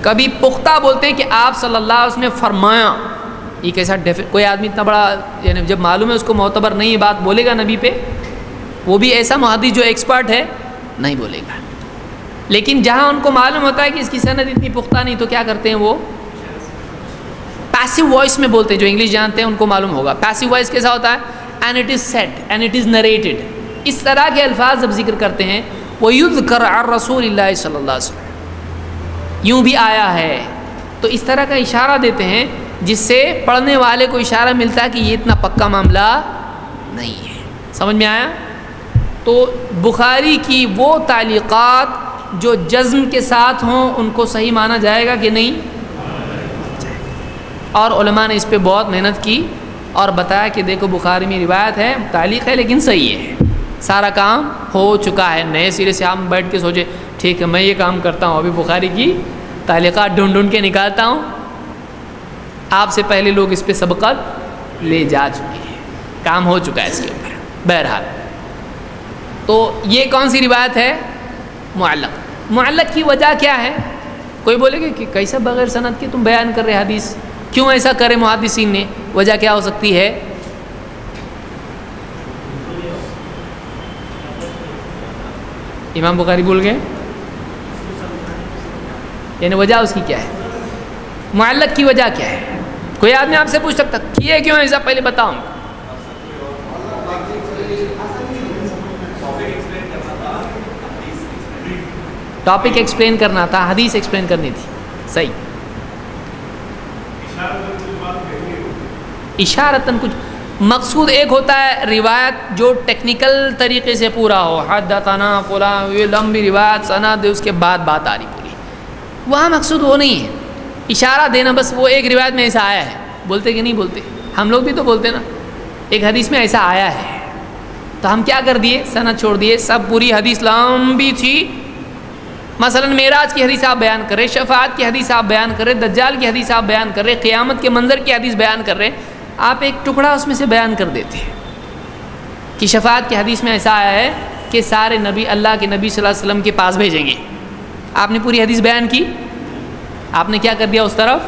کبھی پختہ بولتے ہیں کہ آپ صلی اللہ علیہ وسلم نے فرمایا. یہ کیسا کوئی آدمی اتنا بڑا، یعنی جب معلوم ہے اس کو معتبر نہیں ہے بات، بولے گا نبی پہ؟ وہ بھی ایسا محدث جو ایکسپرٹ ہے نہیں بولے گا. لیکن جہاں ان کو معلوم ہوتا ہے کہ اس کی سند اتنی پختہ نہیں تو کیا کرتے ہیں؟ وہ پیسو وائس میں بولتے ہیں. جو انگلش جانتے ہیں ان کو معلوم ہوگا پیسو وائس کیسا ہوتا ہے؟ And it is said and it is narrated. اس طرح کے الفاظ جب ذکر کرتے ہیں، وَيُذْكَرْ عَنْ رَسُولِ اللَّهِ صلی اللہ علیہ وسلم، یوں بھی آیا ہے، تو اس طرح کا اشارہ دیتے ہیں جس سے پڑھنے والے کو اشارہ ملتا ہے کہ یہ اتنا پکا معاملہ نہیں ہے. سمجھ میں آیا؟ تو بخاری کی وہ تعلیقات جو جزم کے ساتھ ہوں ان کو صحیح مانا جائے گا کہ نہیں؟ اور علماء نے اس پہ بہت محنت کی اور بتایا کہ دیکھو بخاری میں روایت ہے، تعلیق ہے لیکن صحیح ہے، سارا کام ہو چکا ہے. نئے سرے سے ہم بیٹھ کے سوچے ٹھیک ہے میں یہ کام کرتا ہوں، ابھی بخاری کی تعلیقات ڈھونڈ ڈھونڈ کے نکالتا ہوں. آپ سے پہلے لوگ اس پہ سبقت لے جا چکے ہیں، کام ہو چکا ہے اس کے اوپر. بہرحال تو یہ کون سی روایت ہے؟ معلق۔ معلق کی وجہ کیا ہے؟ کوئی بولے گا کہ کیسا بغیر سند کے تم بیان کر رہے حدیث، کیوں ایسا کرے محدثین نے؟ وجہ کیا ہو سکتی ہے؟ امام بخاری بھول گئے، یعنی وجہ اس کی کیا ہے؟ معلق کی وجہ کیا ہے؟ کوئی آدمی آپ سے پوچھ سکتا کیے کیوں ایسا، پہلے بتاؤں۔ ٹاپک ایکسپلین کرنا تھا، حدیث ایکسپلین کرنی تھی، صحیح۔ اشارتاً کچھ مقصود ایک ہوتا ہے روایت جو ٹیکنیکل طریقے سے پورا ہو، حدثنا فلاں، یہ لمبی روایت سند، اس کے بعد بات آ رہی پوری، وہاں مقصود وہ نہیں ہے، اشارہ دینا بس۔ وہ ایک روایت میں ایسا آیا ہے، بولتے کہ نہیں بولتے؟ ہم لوگ بھی تو بولتے نا، ایک حدیث میں ایسا آیا ہے، تو ہم کیا کر دیے؟ سند چھوڑ دیے، سب پوری حدیث لمبی تھی، مثلا معراج کی حدیث آپ بیان کر رہے، شفاعت کی حدیث آپ بیان کر رہے، دجال کی حدیث آپ بیان کر رہے، قیامت کے منظر کی حدیث بیان کر رہے، آپ ایک ٹکڑا اس میں سے بیان کر دیتے ہیں کہ شفاعت کی حدیث میں ایسا آیا ہے کہ سارے نبی اللہ کے نبی صلی اللہ علیہ وسلم کے پاس بھیجیں گے۔ آپ نے پوری حدیث بیان کی، آپ نے کیا کر دیا اس طرف؟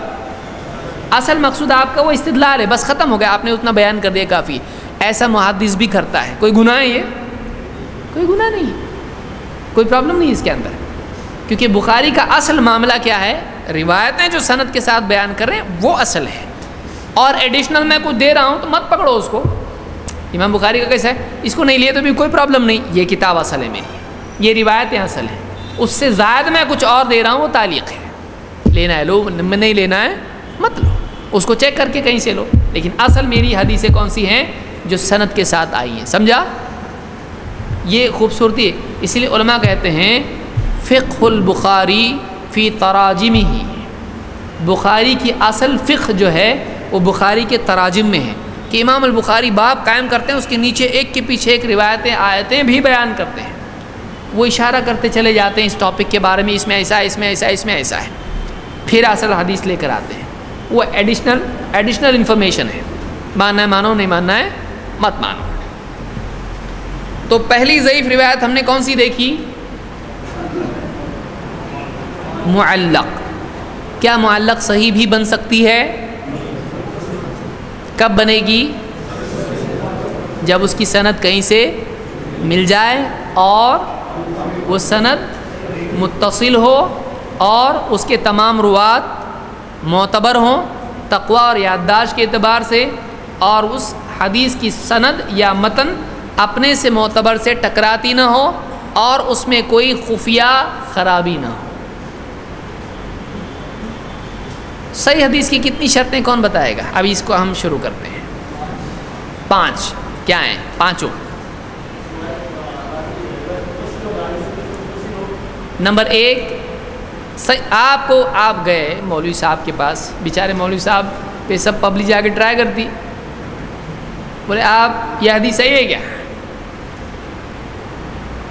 اصل مقصود آپ کا وہ استدلال ہے، بس ختم ہو گیا، آپ نے اتنا بیان کر دیا کافی۔ ایسا محدث بھی کرتا ہے، کوئی گناہ ہے یہ؟ کوئی گناہ نہیں ہے، کوئی پرابلم نہیں ہے اس کے اندر، کیونکہ بخاری کا اصل معاملہ کیا ہے؟ روایتیں جو سند کے ساتھ بیان کر رہے ہیں وہ اصل ہے، اور ایڈیشنل میں کچھ دے رہا ہوں تو مت پکڑو اس کو۔ امام بخاری کا کیسا ہے؟ اس کو نہیں لیے تو بھی کوئی پرابلم نہیں، یہ کتاب اصل ہے میری، یہ روایتیں اصل ہیں، اس سے زائد میں کچھ اور دے رہا ہوں وہ تعلیق ہے، لینا ہے لو، نہیں لینا ہے مت لو، اس کو چیک کر کے کہیں سے لو، لیکن اصل میری حدیثیں کون سی ہیں؟ جو سند کے ساتھ آئی ہیں، سمجھا؟ یہ خوبصورتی ہے، اسی لیے علماء کہتے ہیں فقہ البخاری فی تراجمہ، بخاری کی اصل فقہ جو ہے وہ بخاری کے تراجم میں ہے، کہ امام البخاری باب قائم کرتے ہیں، اس کے نیچے ایک کے پیچھے ایک روایتیں آیتیں بھی بیان کرتے ہیں، وہ اشارہ کرتے چلے جاتے ہیں اس ٹاپک کے بارے میں، اس میں ایسا ہے، اس میں ایسا ہے، اس میں ایسا ہے، پھر اصل حدیث لے کر آتے ہیں، وہ ایڈیشنل انفارمیشن ہے، ماننا ہے مانو، نہیں ماننا ہے مت مانو۔ تو پہلی ضعیف روایت ہم نے کون سی دیکھی؟ معلق۔ کیا معلق صحیح بھی بن سکتی ہے؟ کب بنے گی؟ جب اس کی سند کہیں سے مل جائے اور وہ سند متصل ہو اور اس کے تمام روات معتبر ہوں تقویٰ اور یادداشت کے اعتبار سے، اور اس حدیث کی سند یا متن اپنے سے معتبر سے ٹکراتی نہ ہو اور اس میں کوئی خفیہ خرابی نہ ہو۔ صحیح حدیث کی کتنی شرطیں کون بتائے گا؟ ابھی اس کو ہم شروع کرتے ہیں۔ 5 کیا ہیں؟ پانچوں۔ نمبر 1، آپ گئے مولوی صاحب کے پاس، بیچارے مولوی صاحب پہ سب پبلک جا کے ٹرائی کرتی، بولے آپ یہ حدیث صحیح ہے کیا؟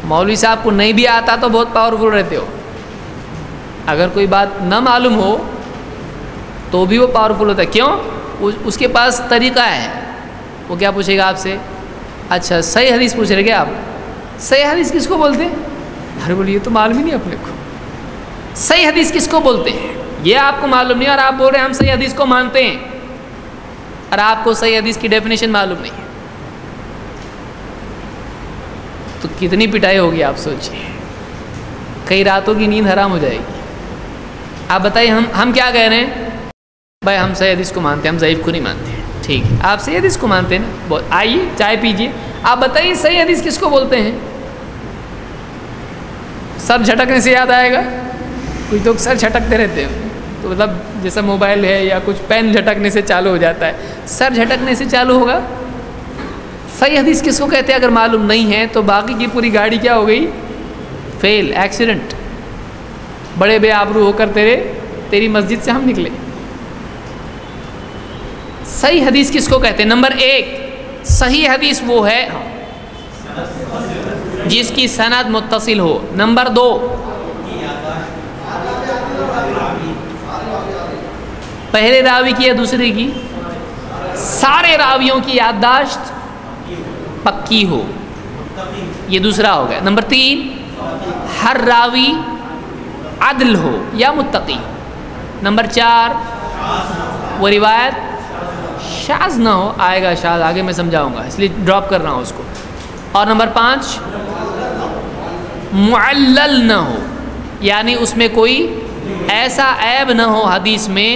مولوی صاحب کو نہیں بھی آتا تو بہت پاورفل رہتے ہو، اگر کوئی بات نہ معلوم ہو تو بھی وہ پاورفل ہوتا ہے، کیوں؟ اس کے پاس طریقہ ہے، وہ کیا پوچھے گا آپ سے؟ اچھا صحیح حدیث پوچھ رہے کیا آپ؟ صحیح حدیث کس کو بولتے ہیں؟ ارے بولیے تو معلوم ہی نہیں اپنے کو، صحیح حدیث کس کو بولتے ہیں یہ آپ کو معلوم نہیں، اور آپ بول رہے ہیں ہم صحیح حدیث کو مانتے ہیں، اور آپ کو صحیح حدیث کی ڈیفینیشن معلوم نہیں ہے، تو کتنی پٹائی ہوگی آپ سوچیے، کئی راتوں کی نیند حرام ہو جائے گی۔ آپ بتائیے ہم کیا کہہ رہے ہیں؟ بھائی ہم صحیح حدیث کو مانتے ہیں، ہم ضعیف کو نہیں مانتے ہیں، ٹھیک ہے آپ صحیح حدیث کو مانتے ہیں نا، بہت آئیے چائے پیجیے، آپ بتائیے صحیح حدیث کس کو بولتے ہیں؟ سر جھٹکنے سے یاد آئے گا، کچھ لوگ سر جھٹکتے رہتے ہیں، تو مطلب جیسا موبائل ہے یا کچھ پین جھٹکنے سے چالو ہو جاتا ہے، سر جھٹکنے سے چالو ہوگا۔ صحیح حدیث کس کو کہتے ہیں اگر معلوم نہیں ہے تو باقی کی پوری گاڑی کیا ہو گئی؟ فیل، ایکسیڈنٹ، بڑے بے آبرو ہو کر تیری مسجد سے ہم نکلے۔ صحیح حدیث کس کو کہتے ہیں؟ نمبر 1، صحیح حدیث وہ ہے جس کی سند متصل ہو۔ نمبر 2، پہلے راوی کی یا دوسرے کی؟ سارے راویوں کی یادداشت پکی ہو۔ یہ دوسرا ہو گیا. نمبر 3 ہر راوی عدل ہو یا متقی. نمبر 4 وہ روایت شاذ نہ ہو. آئے گا شاذ آگے میں سمجھاؤں گا اس لیے ڈراپ کر رہا ہوں اس کو. اور نمبر 5 معلل نہ ہو، یعنی اس میں کوئی ایسا عیب نہ ہو حدیث میں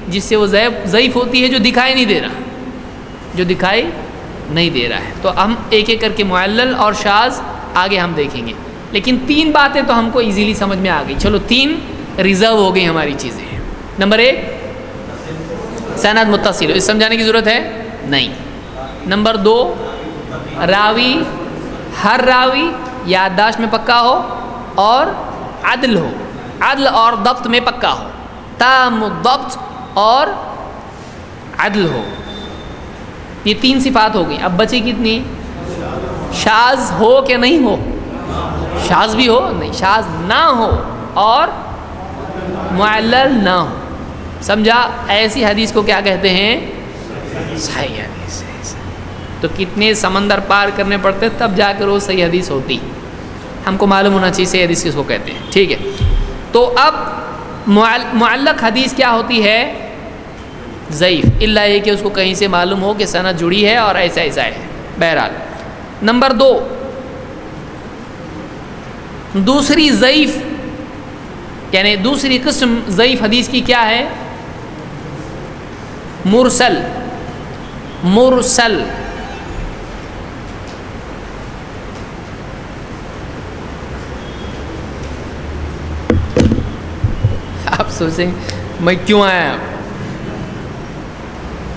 جس سے وہ ضعیف ہوتی ہے جو دکھائی نہیں دے رہا، جو دکھائی نہیں دے رہا ہے. تو ہم ایک ایک کر کے معلل اور شاذ آگے ہم دیکھیں گے، لیکن 3 باتیں تو ہم کو ایزیلی سمجھ میں آ گئی. چلو 3 ریزرو ہو گئی ہماری چیزیں. نمبر 1 سند متصل، اس سمجھانے کی ضرورت ہے نہیں. نمبر 2 راوی، ہر راوی یادداشت میں پکا ہو اور عدل ہو، عدل اور ضبط میں پکا ہو، تام الضبط اور عدل ہو. یہ 3 صفات ہو گئی. اب بچی کتنی؟ شاذ ہو کہ نہیں ہو، شاذ بھی ہو نہیں، شاذ نہ ہو اور معلل نہ ہو. سمجھا؟ ایسی حدیث کو کیا کہتے ہیں؟ صحیح حدیث. تو کتنے سمندر پار کرنے پڑتے تب جا کر وہ صحیح حدیث ہوتی. ہم کو معلوم ہونا چاہیے صحیح حدیث کس کو کہتے ہیں. ٹھیک ہے. تو اب معلق حدیث کیا ہوتی ہے؟ ضعیف، الا یہ کہ اس کو کہیں سے معلوم ہو کہ سند جڑی ہے اور ایسا ایسا ہے. بہرحال نمبر 2 دوسری ضعیف یعنی دوسری قسم ضعیف حدیث کی کیا ہے؟ مرسل. مرسل آپ سوچیں میں کیوں آیا،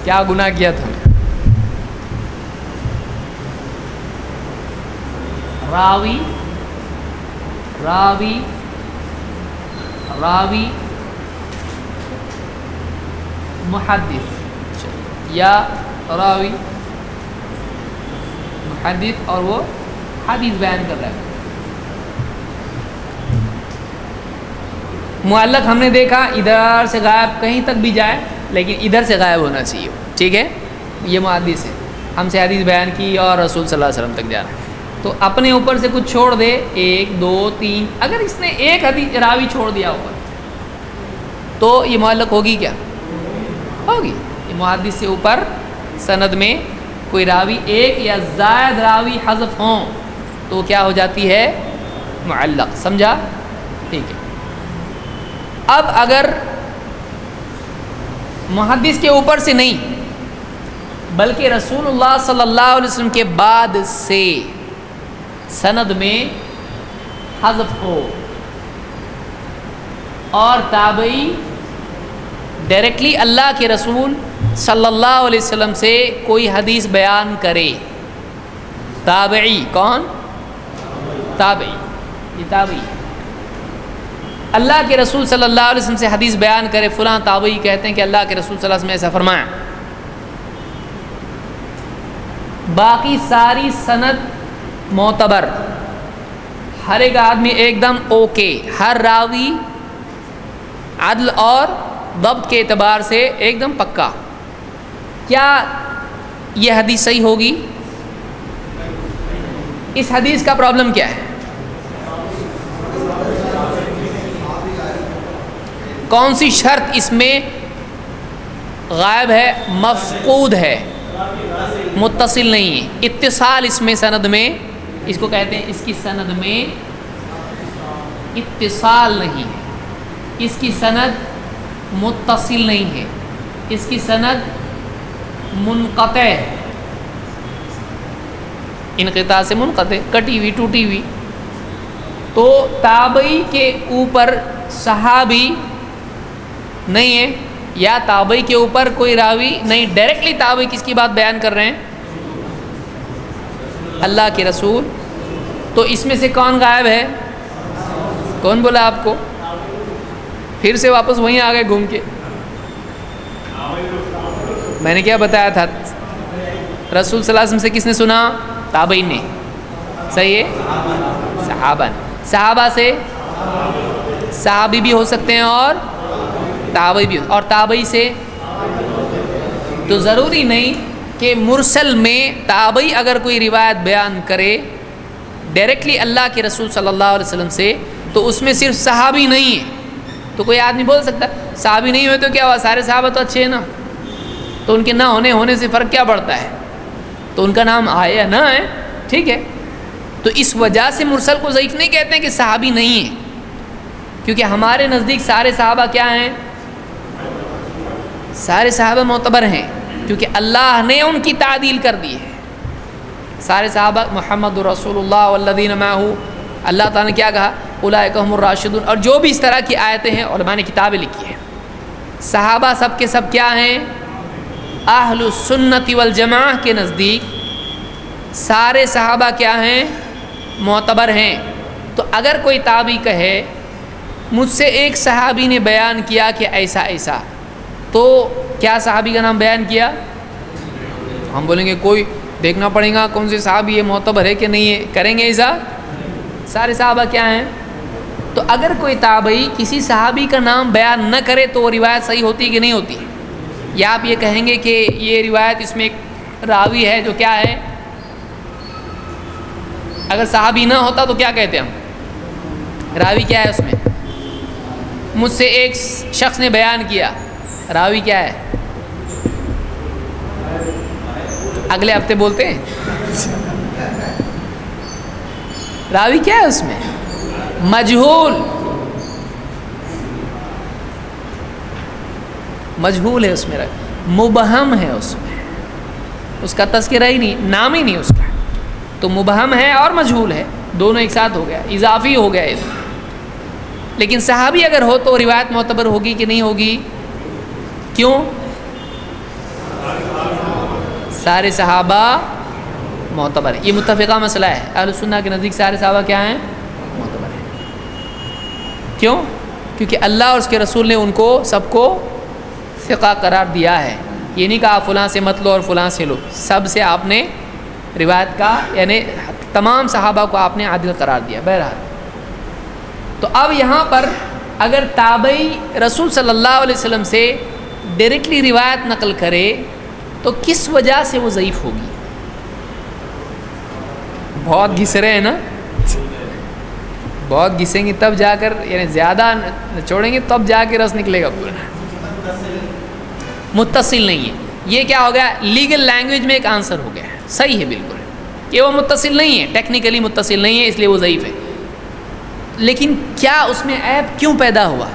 کیا گناہ کیا تھا؟ راوی راوی راوی محدث یا راوی محدث اور وہ حدیث بیان کر رہا ہے. معلق ہم نے دیکھا ادھر سے غائب کہیں تک بھی جائے لیکن ادھر سے غائب ہونا چاہیے. ٹھیک ہے، یہ محدث ہے، ہم سے حدیث بیان کی اور رسول صلی اللہ علیہ وسلم تک جا رہا ہے. تو اپنے اوپر سے کچھ چھوڑ دے، 1 2 3، اگر اس نے ایک حدیث راوی چھوڑ دیا اوپر تو یہ معلق ہوگی کیا؟ ہوگی. یہ محدث سے اوپر سند میں کوئی راوی 1 یا زائد راوی حذف ہوں تو کیا ہو جاتی ہے؟ معلق. سمجھا؟ ٹھیک ہے. اب اگر محدث کے اوپر سے نہیں بلکہ رسول اللہ صلی اللہ علیہ وسلم کے بعد سے سند میں حذف ہو اور تابعی ڈائریکٹلی اللہ کے رسول صلی اللہ علیہ وسلم سے کوئی حدیث بیان کرے. تابعی کون؟ تابعی. یہ تابعی اللہ کے رسول صلی اللہ علیہ وسلم سے حدیث بیان کرے. فلاں تابعی کہتے ہیں کہ اللہ کے رسول صلی اللہ علیہ وسلم نے ایسا فرمایا. باقی ساری سند معتبر، ہر ایک آدمی ایک دم اوکے، ہر راوی عدل اور ضبط کے اعتبار سے ایک دم پکا. کیا یہ حدیث صحیح ہوگی؟ اس حدیث کا پرابلم کیا ہے؟ کون سی شرط اس میں غائب ہے، مفقود ہے، متصل نہیں ہے؟ اتصال اس میں سند میں، اس کو کہتے ہیں اس کی سند میں اتصال نہیں ہے، اس کی سند متصل نہیں ہے، اس کی سند منقطع ہے. انقطاع سے منقطع، کٹی ہوئی، ٹوٹی ہوئی. تو تابعی کے اوپر صحابی نہیں ہے یا تابعی کے اوپر کوئی راوی نہیں، ڈائریکٹلی تابعی کس کی بات بیان کر رہے ہیں؟ اللہ کے رسول. تو اس میں سے کون غائب ہے؟ کون بولا آپ کو؟ پھر سے واپس وہیں آ گئے گھوم کے. میں نے کیا بتایا تھا؟ رسول صلی اللہ علیہ وسلم سے کس نے سنا؟ تابعین نے. صحیح ہے؟ صحابہ نے. صحابہ سے صحابی بھی ہو سکتے ہیں اور تابعی بھی، اور تابعی سے تو ضروری نہیں کہ مرسل میں تابعی اگر کوئی روایت بیان کرے ڈائریکٹلی اللہ کے رسول صلی اللہ علیہ وسلم سے، تو اس میں صرف صحابی نہیں ہے. تو کوئی آدمی بول سکتا صحابی نہیں ہوئے تو کیا ہوا، سارے صحابہ تو اچھے ہیں نا، تو ان کے نہ ہونے سے فرق کیا پڑتا ہے، تو ان کا نام آئے یا نہ آئے، ٹھیک ہے. تو اس وجہ سے مرسل کو ضعیف نہیں کہتے ہیں کہ صحابی نہیں ہے، کیونکہ ہمارے نزدیک سارے صحابہ کیا ہیں، سارے صحابہ معتبر ہیں، کیونکہ اللہ نے ان کی تعدیل کر دی ہے. سارے صحابہ محمد رسول اللہ والذین معہ، اللہ تعالیٰ نے کیا کہا، اولئک هم الراشدون، اور جو بھی اس طرح کی آیتیں ہیں علماء نے کتابیں لکھی ہیں. صحابہ سب کے سب کیا ہیں، اہل السنت والجماعہ کے نزدیک سارے صحابہ کیا ہیں، معتبر ہیں. تو اگر کوئی تابعی کہے مجھ سے ایک صحابی نے بیان کیا کہ ایسا ایسا، تو کیا صحابی کا نام بیان کیا، ہم بولیں گے کوئی دیکھنا پڑے گا کون سے صحابی یہ معتبر ہے کہ نہیں ہے، کریں گے ایسا، سارے صحابہ کیا ہیں. تو اگر کوئی تابعی کسی صحابی کا نام بیان نہ کرے تو وہ روایت صحیح ہوتی ہے کہ نہیں ہوتی، یا آپ یہ کہیں گے کہ یہ روایت اس میں ایک راوی ہے جو کیا ہے، اگر صحابی نہ ہوتا تو کیا کہتے ہم، راوی کیا ہے اس میں، مجھ سے ایک شخص نے بیان کیا، راوی کیا ہے، اگلے ہفتے بولتے ہیں راوی کیا ہے اس میں، مجہول، مجہول ہے اس میں، مبہم ہے اس میں، اس کا تذکرہ ہی نہیں، نام ہی نہیں اس کا، تو مبہم ہے اور مجہول ہے، دونوں ایک ساتھ ہو گیا، اضافی ہو گیا. لیکن صحابی اگر ہو تو روایت معتبر ہوگی کہ نہیں ہوگی، کیوں، سارے صحابہ معتبر ہے، یہ متفقہ مسئلہ ہے، اہل سنہ کے نزدیک سارے صحابہ کیا ہیں، معتبر ہیں. کیوں، کیونکہ اللہ اور اس کے رسول نے ان کو سب کو ثقہ قرار دیا ہے. یہ نہیں کہا فلاں سے مت لو اور فلاں سے لو، سب سے آپ نے روایت کا، یعنی تمام صحابہ کو آپ نے عادل قرار دیا. بہرحال تو اب یہاں پر اگر تابعی رسول صلی اللہ علیہ وسلم سے ڈائریکٹلی روایت نقل کرے تو کس وجہ سے وہ ضعیف ہوگی، بہت گھس رہے ہیں نا، بہت گھسیں گے تب جا کر، یعنی زیادہ چھوڑیں گے تب جا کے رس نکلے گا پورا. متصل نہیں ہے، یہ کیا ہو گیا، لیگل لینگویج میں ایک آنسر ہو گیا ہے، صحیح ہے بالکل کہ وہ متصل نہیں ہے، ٹیکنیکلی متصل نہیں ہے، اس لیے وہ ضعیف ہے. لیکن کیا اس میں عیب کیوں پیدا ہوا،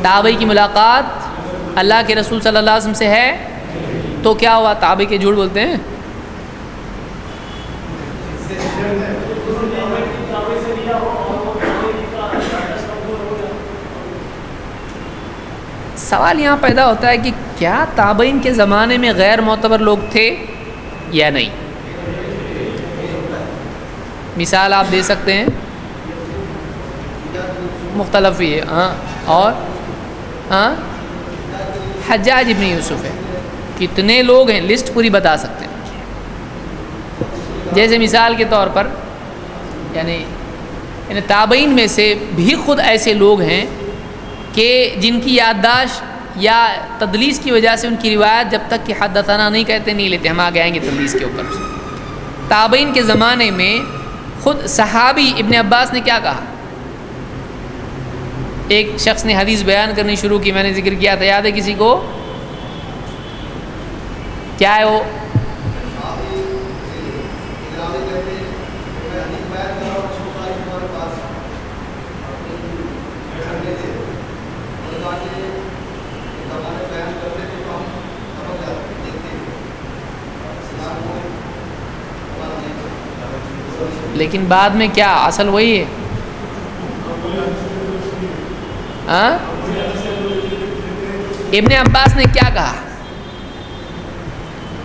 تابعی کی ملاقات اللہ کے رسول صلی اللہ علیہ وسلم سے ہے تو کیا ہوا، تابعی کے جھوٹ بولتے ہیں، سوال یہاں پیدا ہوتا ہے کہ کیا تابعین کے زمانے میں غیر معتبر لوگ تھے یا نہیں. مثال آپ دے سکتے ہیں، مختلف ہی ہے، ہاں، اور ہاں حجاج ابن یوسف ہے، کتنے لوگ ہیں، لسٹ پوری بتا سکتے ہیں. جیسے مثال کے طور پر یعنی تابعین میں سے بھی خود ایسے لوگ ہیں کہ جن کی یادداشت یا تدلیس کی وجہ سے ان کی روایت جب تک کہ حدثنا نہیں کہتے نہیں لیتے. ہم آگے آئیں گے تدلیس کے اوپر. تابعین کے زمانے میں خود صحابی ابن عباس نے کیا کہا، ایک شخص نے حدیث بیان کرنی شروع کی، میں نے ذکر کیا تھا، یاد ہے کسی کو، کیا ہے وہ، لیکن بعد میں کیا اصل وہی ہے، ہاں، ابن عباس نے کیا کہا،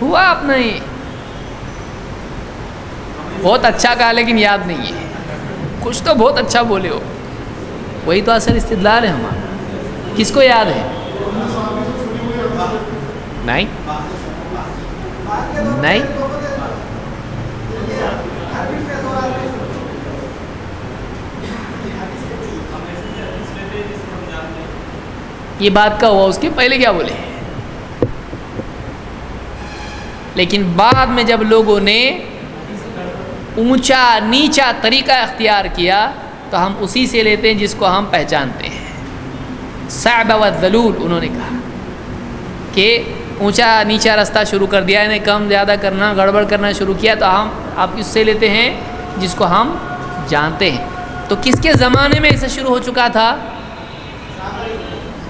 ہوا آپ نے بہت اچھا کہا لیکن یاد نہیں ہے، کچھ تو بہت اچھا بولے ہو، وہی تو اصل استدلال ہے ہمارا. کس کو یاد ہے، نہیں نہیں، یہ بات کا ہوا، اس کے پہلے کیا بولے، لیکن بعد میں جب لوگوں نے اونچا نیچا طریقہ اختیار کیا تو ہم اسی سے لیتے ہیں جس کو ہم پہچانتے ہیں. صعب و ذلول انہوں نے کہا کہ اونچا نیچا راستہ شروع کر دیا، انہیں کم زیادہ کرنا گڑبڑ کرنا شروع کیا، تو ہم آپ کس سے لیتے ہیں جس کو ہم جانتے ہیں. تو کس کے زمانے میں ایسا شروع ہو چکا تھا؟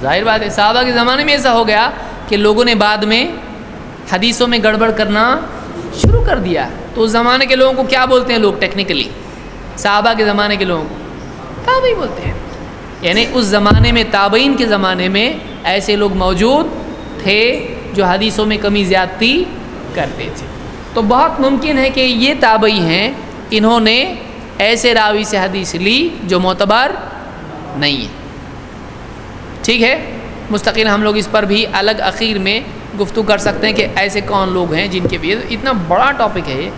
ظاہر بات ہے صحابہ کے زمانے میں ایسا ہو گیا کہ لوگوں نے بعد میں حدیثوں میں گڑبڑ کرنا شروع کر دیا. تو اس زمانے کے لوگوں کو کیا بولتے ہیں لوگ ٹیکنیکلی؟ صحابہ کے زمانے کے لوگوں کو تابعی بولتے ہیں. یعنی اس زمانے میں تابعین کے زمانے میں ایسے لوگ موجود تھے جو حدیثوں میں کمی زیادتی کرتے تھے. تو بہت ممکن ہے کہ یہ تابعی ہیں، انہوں نے ایسے راوی سے حدیث لی جو معتبر نہیں ہے. ٹھیک ہے، مستقل ہم لوگ اس پر بھی الگ اخیر میں گفتگو کر سکتے ہیں کہ ایسے کون لوگ ہیں جن کے بھی. اتنا بڑا ٹاپک ہے یہ،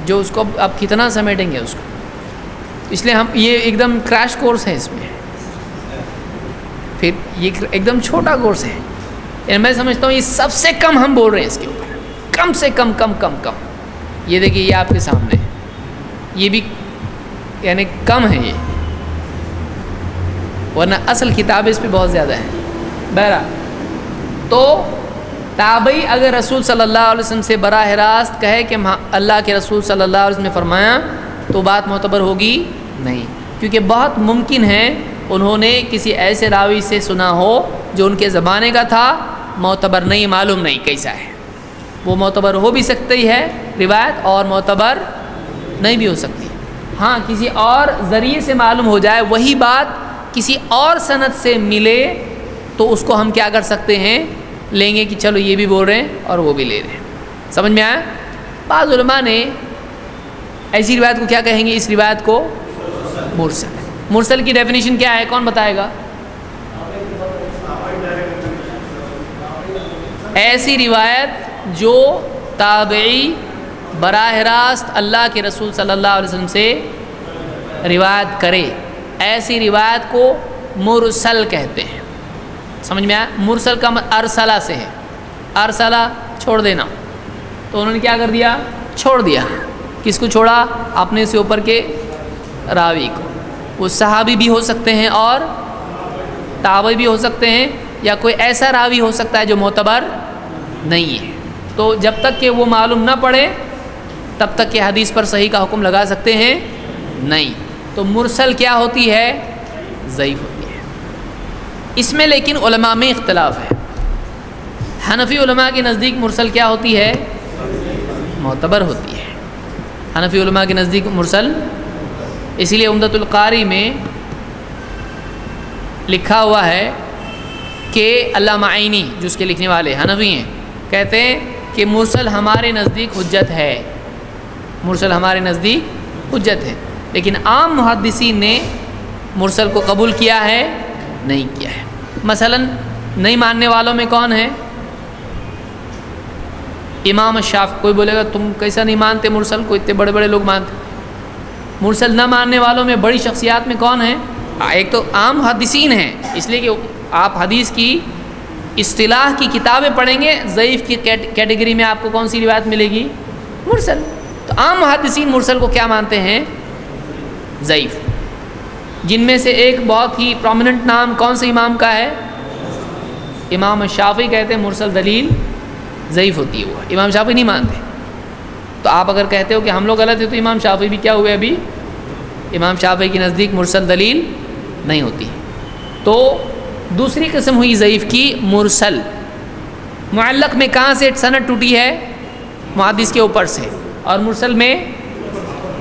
جو اس کو اب کتنا سمیٹیں گے اس کو، اس لیے ہم یہ ایک دم کریش کورس ہے اس میں. پھر یہ ایک دم چھوٹا کورس ہے، یعنی میں سمجھتا ہوں یہ سب سے کم ہم بول رہے ہیں اس کے اوپر، کم سے کم کم کم کم. یہ دیکھیے یہ آپ کے سامنے ہے، یہ بھی یعنی کم ہے یہ، ورنہ اصل کتاب اس پہ بہت زیادہ ہے. بہرحال تو تابعی اگر رسول صلی اللہ علیہ وسلم سے براہ راست کہے کہ اللہ کے رسول صلی اللہ علیہ وسلم نے فرمایا، تو بات معتبر ہوگی نہیں، کیونکہ بہت ممکن ہے انہوں نے کسی ایسے راوی سے سنا ہو جو ان کے زمانے کا تھا، معتبر نہیں، معلوم نہیں کیسا ہے. وہ معتبر ہو بھی سکتی ہے روایت اور معتبر نہیں بھی ہو سکتی. ہاں کسی اور ذریعے سے معلوم ہو جائے، وہی بات کسی اور سند سے ملے تو اس کو ہم کیا کر سکتے ہیں، لیں گے کہ چلو یہ بھی بول رہے ہیں اور وہ بھی لے رہے ہیں. سمجھ میں آیا؟ بعض علماء نے ایسی روایت کو کیا کہیں گے، اس روایت کو مرسل. مرسل کی ڈیفینیشن کیا ہے، کون بتائے گا؟ ایسی روایت جو تابعی براہ راست اللہ کے رسول صلی اللہ علیہ وسلم سے روایت کرے، ایسی روایت کو مرسل کہتے ہیں. سمجھ میں آیا؟ مرسل کا ارسلہ سے ہے، ارسلہ چھوڑ دینا. تو انہوں نے کیا کر دیا، چھوڑ دیا. کس کو چھوڑا؟ اپنے سے اوپر کے راوی کو. وہ صحابی بھی ہو سکتے ہیں اور تابعی بھی ہو سکتے ہیں، یا کوئی ایسا راوی ہو سکتا ہے جو معتبر نہیں ہے. تو جب تک کہ وہ معلوم نہ پڑے تب تک کہ حدیث پر صحیح کا حکم لگا سکتے ہیں نہیں. تو مرسل کیا ہوتی ہے؟ ضعیف ہوتی ہے. اس میں لیکن علماء میں اختلاف ہے. حنفی علماء کے نزدیک مرسل کیا ہوتی ہے؟ معتبر ہوتی ہے. حنفی علماء کے نزدیک مرسل، اسی لیے عمدۃ القاری میں لکھا ہوا ہے کہ علامہ عینی جو اس کے لکھنے والے حنفی ہیں، کہتے ہیں کہ مرسل ہمارے نزدیک حجت ہے، مرسل ہمارے نزدیک حجت ہے. لیکن عام محدثین نے مرسل کو قبول کیا ہے نہیں کیا ہے. مثلا نہیں ماننے والوں میں کون ہے؟ امام الشافعی. کوئی بولے گا تم کیسا نہیں مانتے مرسل کو، اتنے بڑے بڑے لوگ مانتے. مرسل نہ ماننے والوں میں بڑی شخصیات میں کون ہیں؟ ایک تو عام محدثین ہیں، اس لیے کہ آپ حدیث کی اصطلاح کی کتابیں پڑھیں گے، ضعیف کی کیٹیگری میں آپ کو کون سی روایت ملے گی؟ مرسل. تو عام محدثین مرسل کو کیا مانتے ہیں؟ ضعیف. جن میں سے ایک بہت ہی پرومیننٹ نام کون سے امام کا ہے؟ امام شافعی. کہتے ہیں مرسل دلیل ضعیف ہوتی ہے. وہ امام شافعی نہیں مانتے. تو آپ اگر کہتے ہو کہ ہم لوگ غلط ہیں تو امام شافعی بھی کیا ہوئے ابھی؟ امام شافعی کے نزدیک مرسل دلیل نہیں ہوتی. تو دوسری قسم ہوئی ضعیف کی مرسل. معلق میں کہاں سے سند ٹوٹی ہے؟ محدث کے اوپر سے. اور مرسل میں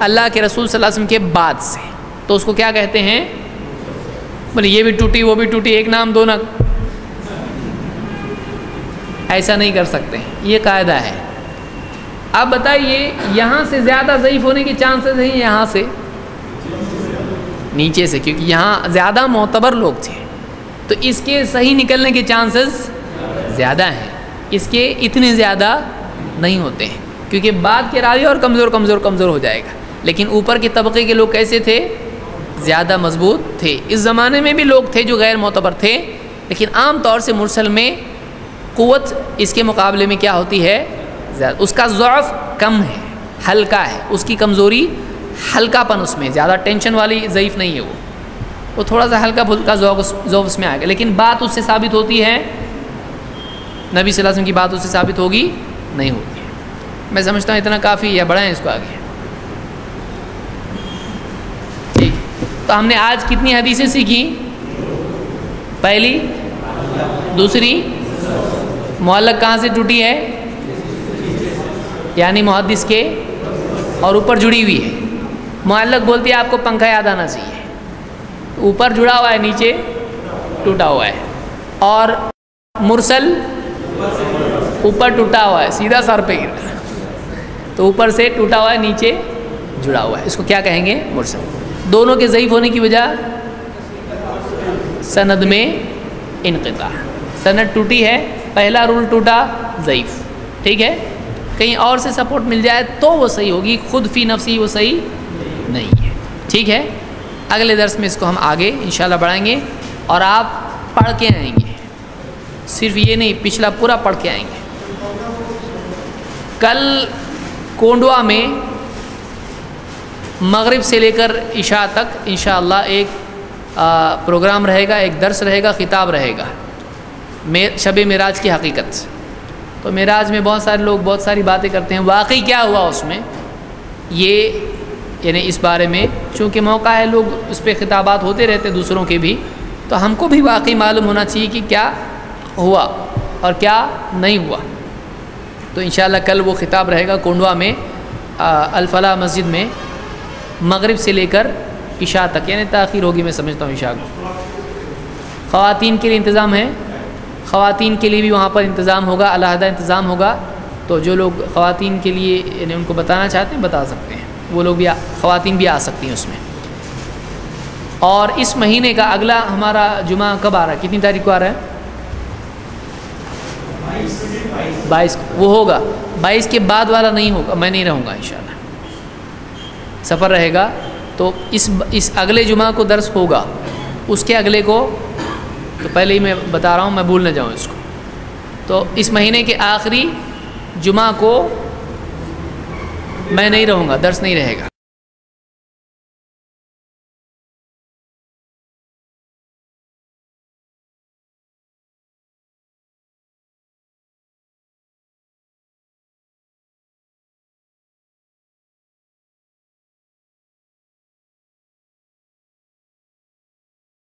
اللہ کے رسول صلی اللہ علیہ وسلم کے بعد سے. تو اس کو کیا کہتے ہیں؟ بولے یہ بھی ٹوٹی وہ بھی ٹوٹی، ایک نام دو نہ. ایسا نہیں کر سکتے، یہ قاعدہ ہے. اب بتائیے یہاں سے زیادہ ضعیف ہونے کے چانسز ہیں یہاں سے نیچے سے، کیونکہ یہاں زیادہ معتبر لوگ تھے تو اس کے صحیح نکلنے کے چانسز زیادہ ہیں. اس کے اتنے زیادہ نہیں ہوتے ہیں کیونکہ بعد کے راوی اور کمزور کمزور کمزور ہو جائے گا. لیکن اوپر کے طبقے کے لوگ کیسے تھے؟ زیادہ مضبوط تھے. اس زمانے میں بھی لوگ تھے جو غیر معتبر تھے، لیکن عام طور سے مرسل میں قوت اس کے مقابلے میں کیا ہوتی ہے؟ زیادہ، اس کا ضعف کم ہے، ہلکا ہے، اس کی کمزوری ہلکا پن اس میں، زیادہ ٹینشن والی ضعیف نہیں ہے وہ تھوڑا سا ہلکا پھلکا ضعف اس میں آئے گا، لیکن بات اس سے ثابت ہوتی ہے، نبی صلی اللہ علیہ وسلم کی بات اس سے ثابت ہوگی نہیں ہوتی ہے۔ میں سمجھتا ہوں اتنا کافی ہے، بڑھائیں اس کو آگے۔ ٹھیک، تو ہم نے آج کتنی حدیثیں سیکھی؟ پہلی، دوسری، معلق کہاں سے ٹوٹی ہے؟ یعنی محدث کے اور اوپر جڑی ہوئی ہے۔ معلق بولتی ہے آپ کو پنکھا یاد آنا چاہیے، اوپر جڑا ہوا ہے نیچے ٹوٹا ہوا ہے، اور مرسل اوپر ٹوٹا ہوا ہے سیدھا سر پہ گر رہا ہے، تو اوپر سے ٹوٹا ہوا ہے نیچے جڑا ہوا ہے، اس کو کیا کہیں گے؟ مرسل۔ دونوں کے ضعیف ہونے کی وجہ سند میں انقطاع، سند ٹوٹی ہے، پہلا رول ٹوٹا، ضعیف، ٹھیک ہے، کہیں اور سے سپورٹ مل جائے تو وہ صحیح ہوگی، خود فی نفسی وہ صحیح نہیں ہے، ٹھیک ہے۔ اگلے درس میں اس کو ہم آگے انشاءاللہ بڑھائیں گے، اور آپ پڑھ کے آئیں گے، صرف یہ نہیں پچھلا پورا پڑھ کے آئیں گے۔ کل کونڈوا میں مغرب سے لے کر عشاء تک انشاءاللہ ایک پروگرام رہے گا، ایک درس رہے گا، خطاب رہے گا شب معراج کی حقیقت۔ تو معراج میں بہت سارے لوگ بہت ساری باتیں کرتے ہیں، واقعی کیا ہوا اس میں، یہ یعنی اس بارے میں چونکہ موقع ہے، لوگ اس پہ خطابات ہوتے رہتے دوسروں کے بھی، تو ہم کو بھی واقعی معلوم ہونا چاہیے کہ کیا ہوا اور کیا نہیں ہوا۔ تو انشاءاللہ کل وہ خطاب رہے گا کونڈوا میں الفلاح مسجد میں، مغرب سے لے کر عشاء تک، یعنی تاخیر ہوگی میں سمجھتا ہوں عشاء کو۔ خواتین کے لیے انتظام ہے، خواتین کے لیے بھی وہاں پر انتظام ہوگا، علیحدہ انتظام ہوگا، تو جو لوگ خواتین کے لیے یعنی ان کو بتانا چاہتے ہیں بتا سکتے ہیں، وہ لوگ بھی خواتین بھی آ سکتی ہیں اس میں۔ اور اس مہینے کا اگلا ہمارا جمعہ کب آ رہا ہے؟ کتنی تاریخ کو آ رہا ہے؟ 22 کو وہ ہوگا، 22 کے بعد والا نہیں ہوگا، میں نہیں رہوں گا انشاءاللہ، سفر رہے گا، تو اس اگلے جمعہ کو درس ہوگا، اس کے اگلے کو تو پہلے ہی میں بتا رہا ہوں، میں بھول نہ جاؤں اس کو۔ تو اس مہینے کے آخری جمعہ کو میں نہیں رہوں گا، درس نہیں رہے گا۔